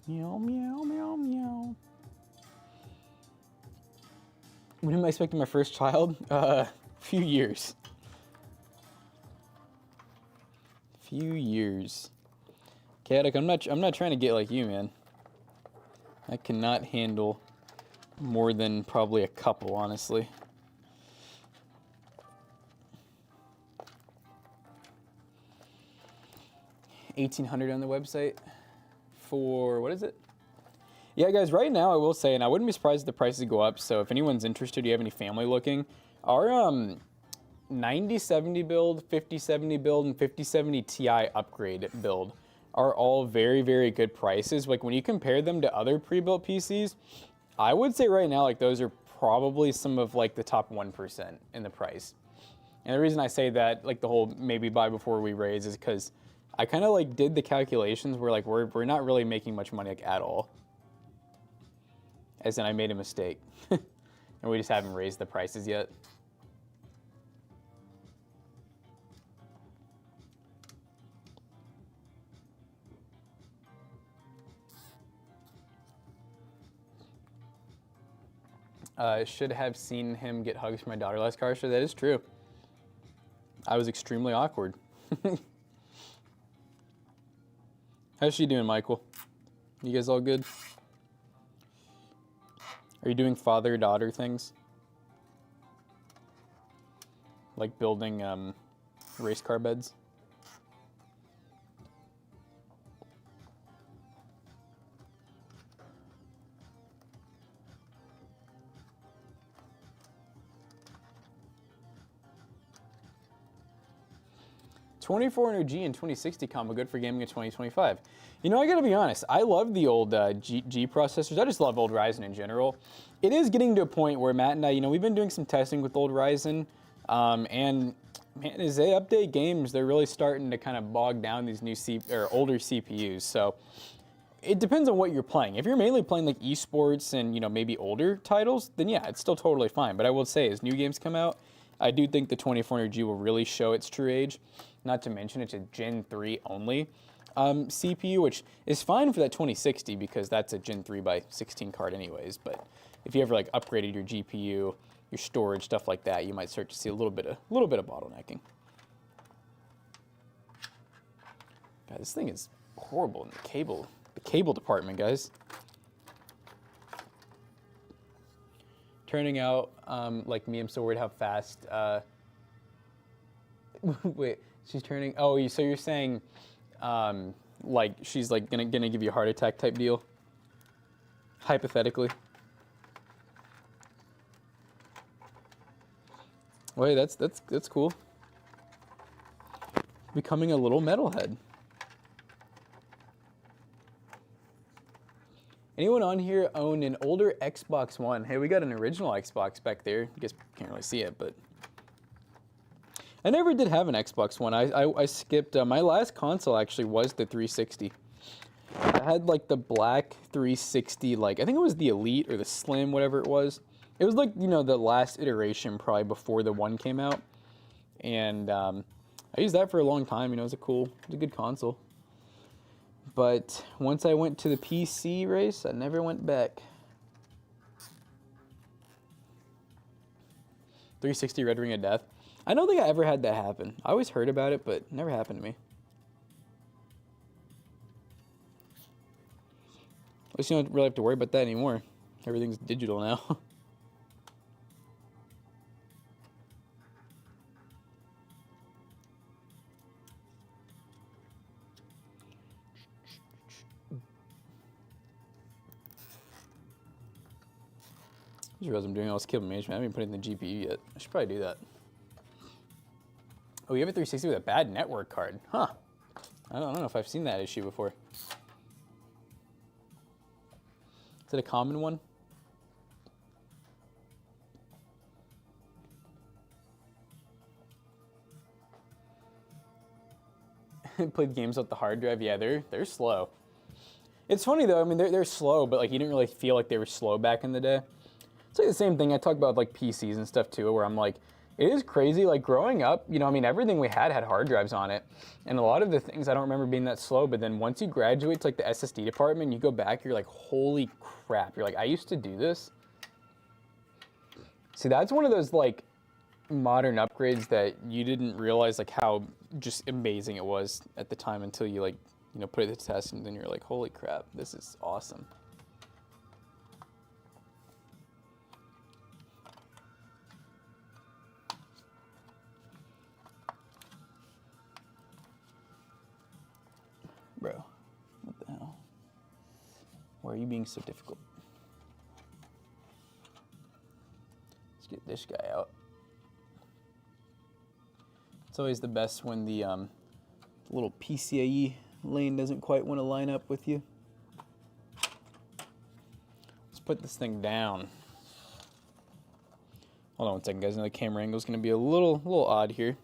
meow, meow, meow. When am I expecting my first child? Few years. Few years. Kadok, I'm not trying to get like you, man. I cannot handle more than probably a couple, honestly. $1,800 on the website for, what is it? Yeah, guys, right now I will say, and I wouldn't be surprised if the prices go up, so if anyone's interested, you have any family looking, our 9070 build, 5070 build, and 5070 Ti upgrade build are all very, very good prices. Like, when you compare them to other pre-built PCs, I would say right now, like, those are probably some of, like, the top 1% in the price. And the reason I say that, like, the whole maybe buy before we raise is because I kind of, like, did the calculations where, like, we're not really making much money, like, at all. As in, I made a mistake. And we just haven't raised the prices yet. Should have seen him get hugs from my daughter last car show. That is true. I was extremely awkward. How's she doing, Michael? You guys all good? Are you doing father-daughter things? Like building race car beds? $2,400G and 2060 combo good for gaming in 2025. You know, I gotta be honest, I love the old G processors. I just love old Ryzen in general. It is getting to a point where Matt and I, you know, we've been doing some testing with old Ryzen, and man, as they update games, they're really starting to kind of bog down these new older CPUs. So it depends on what you're playing. If you're mainly playing like esports and, you know, maybe older titles, then yeah, it's still totally fine. But I will say, as new games come out, I do think the 2400G will really show its true age. Not to mention it's a Gen 3 only CPU, which is fine for that 2060 because that's a Gen 3 by 16 card anyways. But if you ever like upgraded your GPU, your storage, stuff like that, you might start to see a little bit of bottlenecking. God, this thing is horrible in the cable department, guys. Turning out like me, I'm so worried how fast. Wait, she's turning. Oh, so you're saying like she's like gonna give you a heart attack type deal? Hypothetically. Wait, that's cool. Becoming a little metalhead. Anyone on here own an older Xbox One? Hey, we got an original Xbox back there. You guys can't really see it, but I never did have an Xbox One. I skipped, my last console actually was the 360. I had like the black 360, like I think it was the Elite or the Slim, whatever it was. It was like, you know, the last iteration probably before the One came out. And I used that for a long time, you know, it was a good console. But once I went to the PC race, I never went back. 360 Red Ring of Death. I don't think I ever had that happen. I always heard about it, but it never happened to me. At least you don't really have to worry about that anymore. Everything's digital now. I just realized I'm doing all this cable management. I haven't even put it in the GPU yet. I should probably do that. Oh, you have a 360 with a bad network card. Huh. I don't know if I've seen that issue before. Is it a common one? Played games with the hard drive. Yeah, they're slow. It's funny though. I mean, they're slow, but like you didn't really feel like they were slow back in the day. It's like the same thing I talk about with like PCs and stuff too, where I'm like, it is crazy. Like growing up, you know, I mean, everything we had hard drives on it, and a lot of the things I don't remember being that slow. But then once you graduate to like the SSD department, you go back, you're like, holy crap! You're like, I used to do this. See, that's one of those like modern upgrades that you didn't realize like how just amazing it was at the time until you like, you know, put it to the test, and then you're like, holy crap, this is awesome. Bro, what the hell? Why are you being so difficult? Let's get this guy out. It's always the best when the little PCIe lane doesn't quite want to line up with you. Let's put this thing down. Hold on one second, guys. Another camera angle is going to be a little odd here.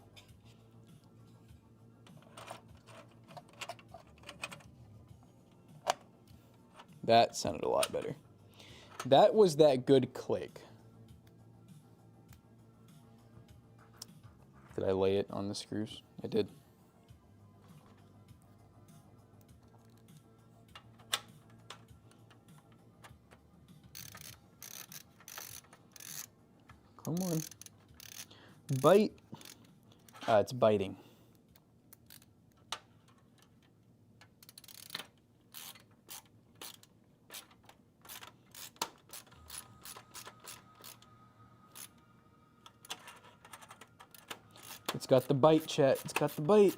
That sounded a lot better. That was that good click. Did I lay it on the screws? I did. Come on. Bite. It's biting. It's got the bite, chat. It's got the bite.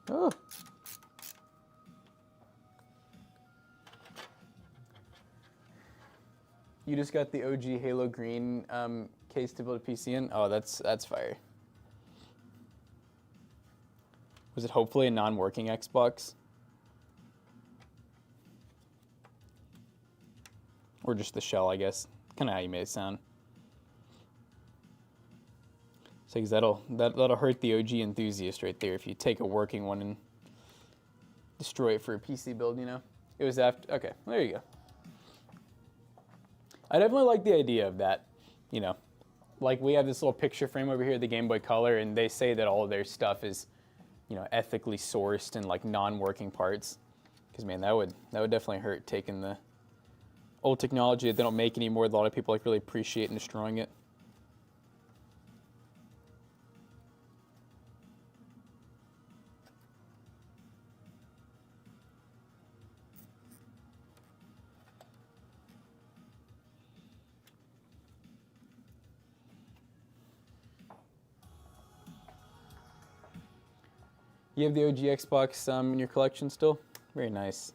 Oh. You just got the OG Halo Green case to build a PC in? Oh, that's fire. Was it hopefully a non-working Xbox? Or just the shell, I guess. Kind of how you made it sound. So, 'cause that'll hurt the OG enthusiast right there if you take a working one and destroy it for a PC build, you know? It was after, okay, there you go. I definitely like the idea of that, you know. Like, we have this little picture frame over here, the Game Boy Color, and they say that all of their stuff is, you know, ethically sourced and like non-working parts. Because man, that would definitely hurt, taking the old technology that they don't make anymore that a lot of people like really appreciate and destroying it. You have the OG Xbox in your collection still? Very nice.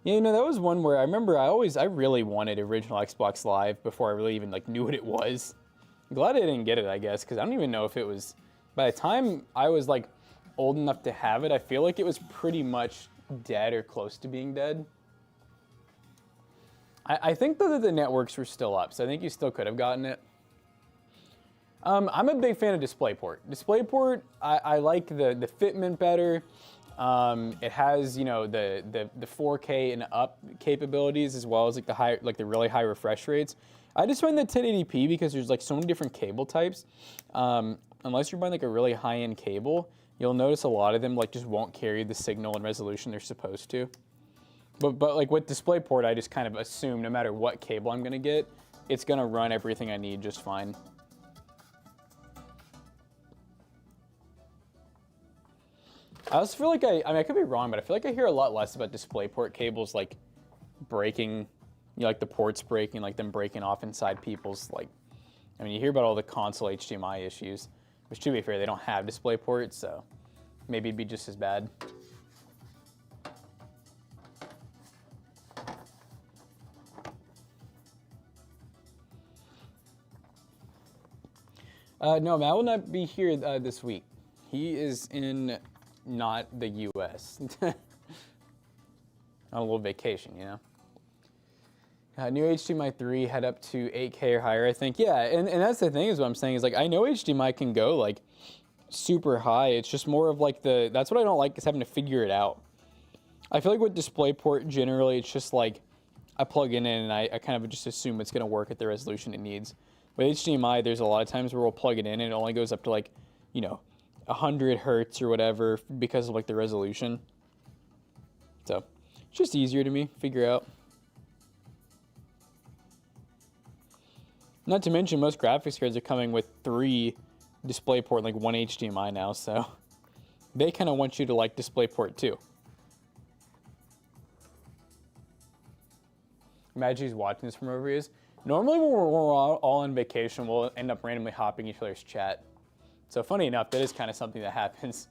Yeah, you know, that was one where I remember I really wanted original Xbox Live before I really even like knew what it was. I'm glad I didn't get it, I guess, because I don't even know if it was, by the time I was like old enough to have it, I feel like it was pretty much dead or close to being dead. I think though that the networks were still up, so I think you still could have gotten it. I'm a big fan of DisplayPort. DisplayPort, I like the fitment better. It has, you know, the 4K and up capabilities as well as like the really high refresh rates. I just find that 1080p because there's like so many different cable types. Unless you're buying like a really high-end cable, you'll notice a lot of them like just won't carry the signal and resolution they're supposed to. But like with DisplayPort, I just kind of assume no matter what cable I'm gonna get, it's gonna run everything I need just fine. I also feel like I mean, I could be wrong, but I feel like I hear a lot less about DisplayPort cables like breaking, you know, like the ports breaking, like them breaking off inside people's, like, I mean, you hear about all the console HDMI issues, which to be fair, they don't have DisplayPort, so maybe it'd be just as bad. No, Matt will not be here this week. He is in not the U.S. on a little vacation, you know. New HDMI 3 had up to 8K or higher, I think. Yeah, and that's the thing is what I'm saying is like I know HDMI can go like super high. It's just more of like that's what I don't like is having to figure it out. I feel like with DisplayPort generally it's just like I plug in and I kind of just assume it's gonna work at the resolution it needs. With HDMI, there's a lot of times where we'll plug it in and it only goes up to like, you know, 100 hertz or whatever because of like the resolution. So it's just easier to me figure out. Not to mention most graphics cards are coming with 3 DisplayPort and like 1 HDMI now, so they kind of want you to like DisplayPort too. Imagine he's watching this from over here. Normally when we're all on vacation, we'll end up randomly hopping each other's chat. So funny enough, that is kind of something that happens.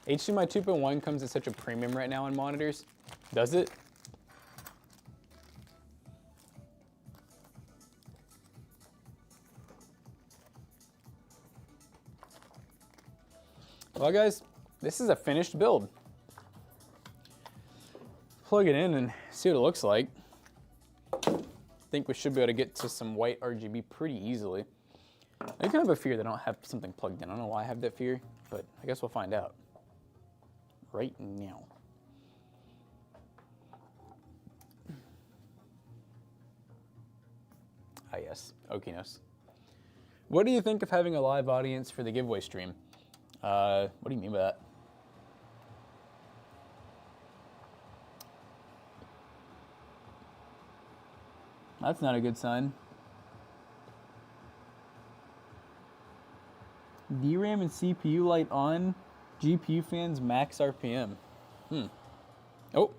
HDMI 2.1 comes at such a premium right now on monitors. Does it? Well guys, this is a finished build. Plug it in and see what it looks like. I think we should be able to get to some white RGB pretty easily. I kind of have a fear that I don't have something plugged in. I don't know why I have that fear, but I guess we'll find out right now. Ah yes, Okinos. What do you think of having a live audience for the giveaway stream? What do you mean by that? That's not a good sign. DRAM and CPU light on. GPU fans max RPM. Oh.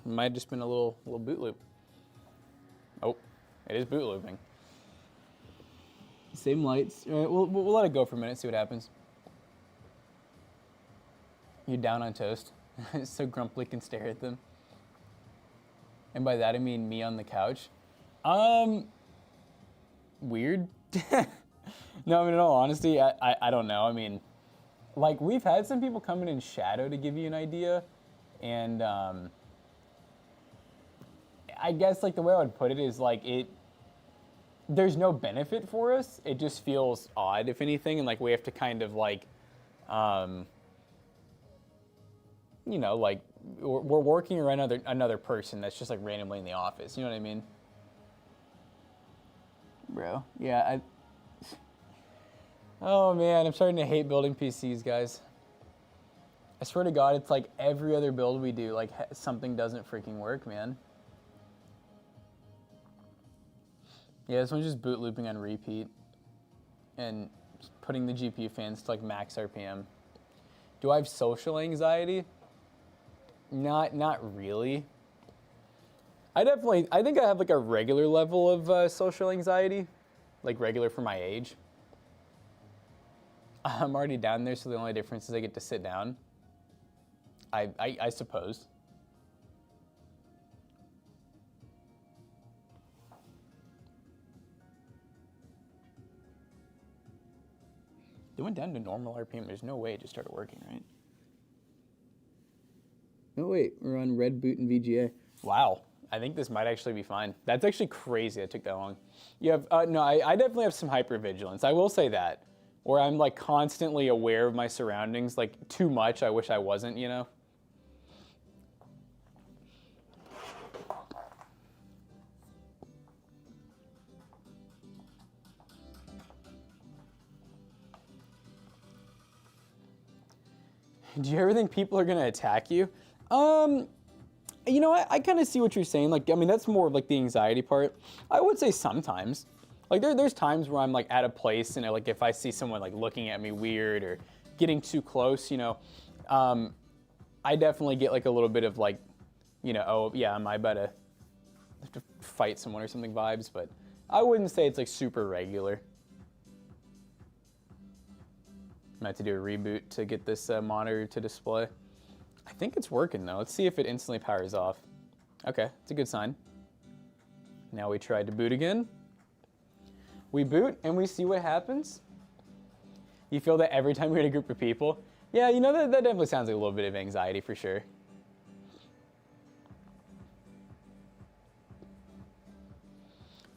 Might have just been a little boot loop. Oh, it is boot looping. Same lights. All right, we'll let it go for a minute, see what happens. You're down on toast. So Grumpy can stare at them. And by that I mean me on the couch. Weird. No, I mean, in all honesty, I don't know. I mean, like, we've had some people come in shadow to give you an idea. And I guess, like, the way I would put it is, like, there's no benefit for us. It just feels odd, if anything. And, like, we have to kind of, like, you know, like, we're working around another person that's just, like, randomly in the office. You know what I mean? Bro, yeah, oh, man, I'm starting to hate building PCs, guys. I swear to God, it's like every other build we do, like, something doesn't freaking work, man. Yeah, this one's just boot looping on repeat and just putting the GPU fans to, like, max RPM. Do I have social anxiety? Not really. I think I have, like, a regular level of social anxiety, like, regular for my age. I'm already down there, so the only difference is I get to sit down. I suppose. It went down to normal RPM. There's no way it just started working, right? Oh, wait. We're on red boot and VGA. Wow. I think this might actually be fine. That's actually crazy it took that long. You have, no, I definitely have some hypervigilance. I will say that. Where I'm, like, constantly aware of my surroundings, like, too much. I wish I wasn't, you know? Do you ever think people are gonna attack you? You know, I kind of see what you're saying. Like, I mean, that's more of, like, the anxiety part. I would say sometimes. Like, there's times where I'm, like, at a place and, like, if I see someone, like, looking at me weird or getting too close, you know, I definitely get, like, a little bit of, like, you know, oh, yeah, am I about to have to fight someone or something vibes, but I wouldn't say it's, like, super regular. I might have to do a reboot to get this monitor to display. I think it's working, though. Let's see if it instantly powers off. Okay, it's a good sign. Now we try to boot again. We boot, and we see what happens. You feel that every time we're in a group of people? Yeah, you know, that definitely sounds like a little bit of anxiety for sure.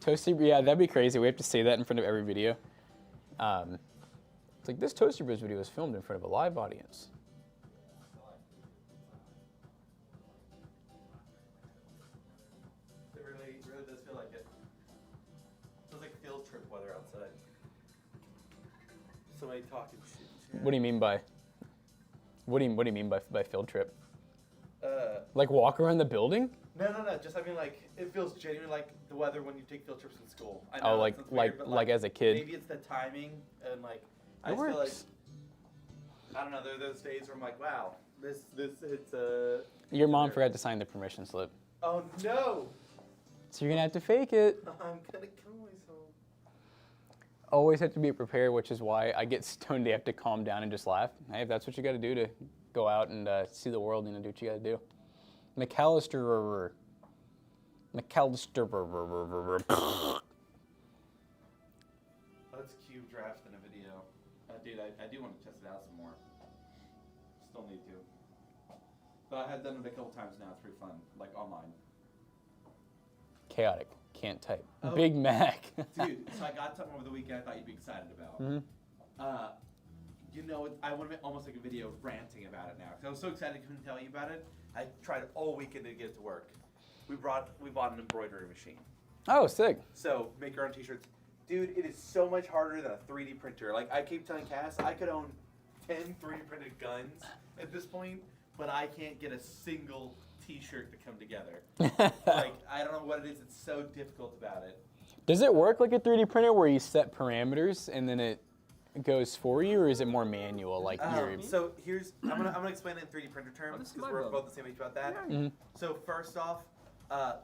Toasty, yeah, that'd be crazy. We have to say that in front of every video. It's like, this Toasty Bros video was filmed in front of a live audience. It really does feel like it. Feels like field trip weather outside. Somebody talking shit. Yeah. What do you mean by? What do you mean by field trip? Like walk around the building? No. Just I mean, like, it feels genuinely like the weather when you take field trips in school. I know like as a kid. Maybe it's the timing and like It works. feel like I don't know. There are those days where I'm like, wow, this it's Your mom forgot to sign the permission slip. Oh no! So you're gonna have to fake it. I'm gonna kill myself. Always have to be prepared, which is why I get stoned. You have to calm down and just laugh. Hey, if that's what you got to do to go out and see the world, you know, do what you got to do. McAllister. Let's cube draft in a video. Dude, I do want to test it out some more. Still need to. But I have done it a couple times now. It's pretty fun, like online. Chaotic. Can't type. Oh. Big Mac. Dude, so I got something over the weekend I thought you'd be excited about. Mm-hmm. You know, I want to make almost like a video ranting about it now. Because I was so excited I couldn't tell you about it. I tried all weekend to get it to work. We bought an embroidery machine. Oh, sick. So, make your own t-shirts. Dude, it is so much harder than a 3D printer. Like, I keep telling Cass, I could own 10 3D printed guns at this point. but I can't get a single T-shirt to come together. Like, I don't know what it is. It's so difficult about it. Does it work like a 3D printer where you set parameters and then it goes for you, or is it more manual? Like So here's I'm gonna explain it in 3D printer terms because we're both the same age about that. So first off,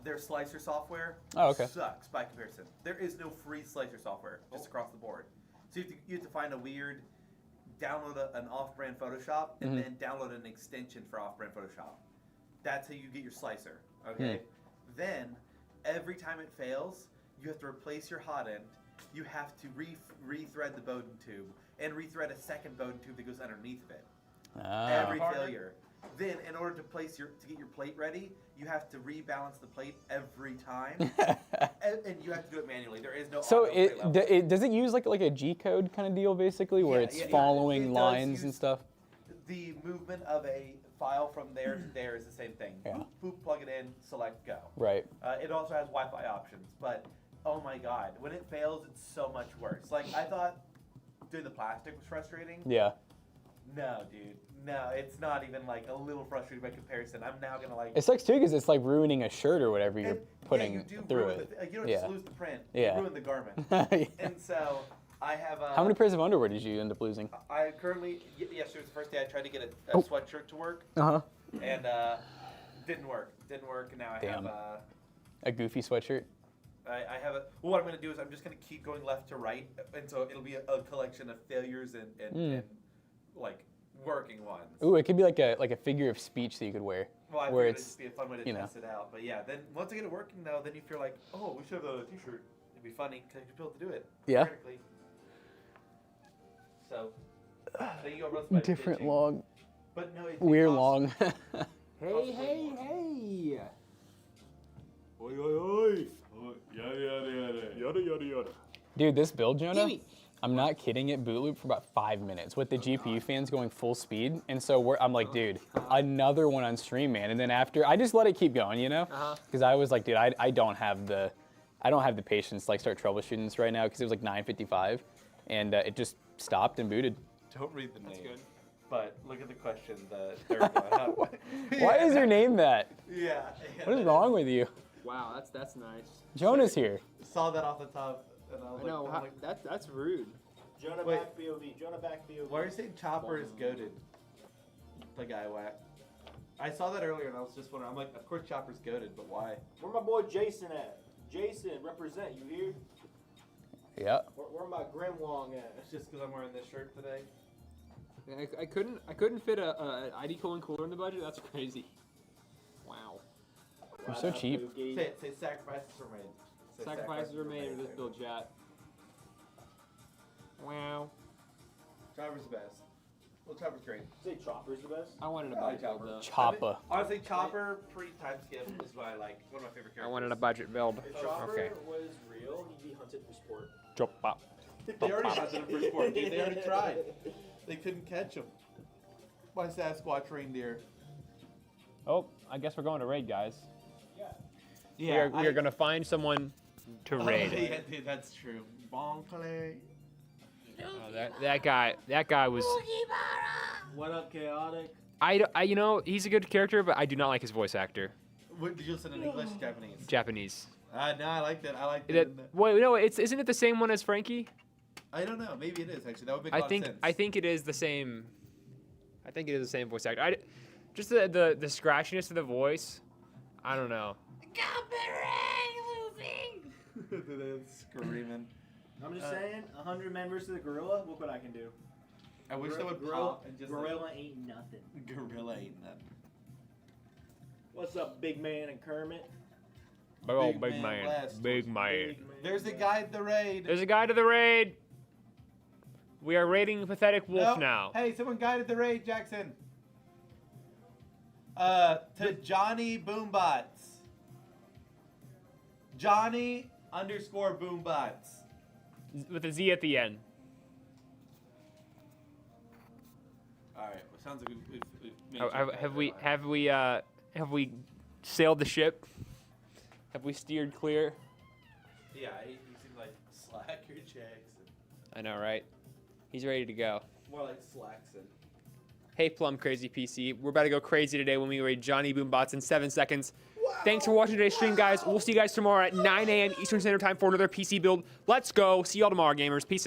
their slicer software sucks by comparison. There is no free slicer software just across the board. So you have to find a weird, download an off-brand Photoshop and then download an extension for off-brand Photoshop. That's how you get your slicer. Okay. Then every time it fails, you have to replace your hot end. You have to re-thread the Bowden tube and re-thread a second Bowden tube that goes underneath of it. Every failure. Then, in order to get your plate ready, you have to rebalance the plate every time, and you have to do it manually. There is no. So does it use like a G code kind of deal basically, where it's following lines and stuff? The movement of a file from there to there is the same thing. Yeah. Boop, plug it in, select, go. Right. It also has Wi-Fi options, but oh my god, when it fails, it's so much worse. Like, I thought doing the plastic was frustrating. Yeah. No, dude. No, it's not even like a little frustrating by comparison. I'm now gonna like. It sucks too because it's like ruining a shirt or whatever you're putting through it. You don't just lose the print. Yeah. You ruin the garment. And so I have. How many pairs of underwear did you end up losing? I currently, yesterday was the first day I tried to get a sweatshirt to work. And didn't work. Didn't work. And now I have a goofy sweatshirt. I have what I'm going to do is I'm just going to keep going left to right, and so it'll be a collection of failures and like working ones. Ooh, it could be like a figure of speech that you could wear. Well, I where figured it'd just be a fun way to test it out. But yeah, then once I get it working though, then you feel like, oh, we should have a T-shirt. It'd be funny because you'd be able to do it. Yeah. So you go roast by different pitching. long. But no, Weird long. Hey. Oi, oi, oi. Yada, yada, yada. Dude, this build, Jonah, I'm not kidding it, boot loop for about 5 minutes with the GPU fans going full speed. And so I'm like, dude, another one on stream, man. And then after, I just let it keep going, you know? Because I was like, dude, I don't have the patience to like start troubleshooting this right now because it was like 9:55 and it just stopped and booted. Don't read the name. That's good. But look at the question, the third one. Why is your name that? Yeah. What is wrong with you? Wow, that's nice. Jonah's here. Saw that off the top, and I was I know, that's rude. Jonah back POV. Jonah back POV. Why are you saying Chopper is goated? The guy whack. I saw that earlier, and I was just wondering. I'm like, of course Chopper's goated, but why? Where my boy Jason at? Jason, represent. You here? Yeah. Where my Grimwong at? It's just because I'm wearing this shirt today. I couldn't fit a ID cooling cooler in the budget. That's crazy. Wow. You're so cheap. Say sacrifices were made. Say Sacrifices were made for this build, chat. Wow. Chopper's the best. Well, Chopper's great. Say Chopper's the best. I wanted a I like budget build Chopper. though. Chopper. Honestly, Chopper pre-time skip is what I like. One of my favorite characters. I wanted a budget build. If Chopper Okay. was real, he'd be hunted for sport. Chopper. They already had them for sport, dude. They already tried. They couldn't catch him. My Sasquatch reindeer. Oh, I guess we're going to raid, guys. Yeah, we are going to find someone to raid. Yeah, dude, that's true. Bonkle. That guy was. What up, Chaotic? I you know, he's a good character, but I do not like his voice actor. What, did you listen in English or Japanese? Japanese. No, I like that. I like that. Wait, no, isn't it the same one as Frankie? I don't know. Maybe it is actually. That would make a lot of sense. I think it is the same. I think it is the same voice actor. Just the scratchiness of the voice. I don't know. Screaming. I'm just saying, 100 men versus a gorilla. Look what I can do. I wish that would gorilla, pop and just gorilla ain't nothing. Gorilla ain't nothing. What's up, big man and Kermit? Oh, Big big man man. blast. Big man. Big man. There's a guy at the raid. There's a guy to the raid. We are raiding Pathetic Wolf No. now. Hey, someone guided the raid, Jackson. To Johnny Boombots. Johnny _Boombots. With a Z at the end. All right. Well, sounds like we've made Have we sailed the ship? Have we steered clear? Yeah, he seemed like Slacker Jackson. I know, right? He's ready to go. More like Slackson. Hey, Plum Crazy PC. We're about to go crazy today when we raid Johnny Boombots in 7 seconds. Thanks for watching today's stream, guys. We'll see you guys tomorrow at 9 a.m. Eastern Standard Time for another PC build. Let's go. See y'all tomorrow, gamers. Peace.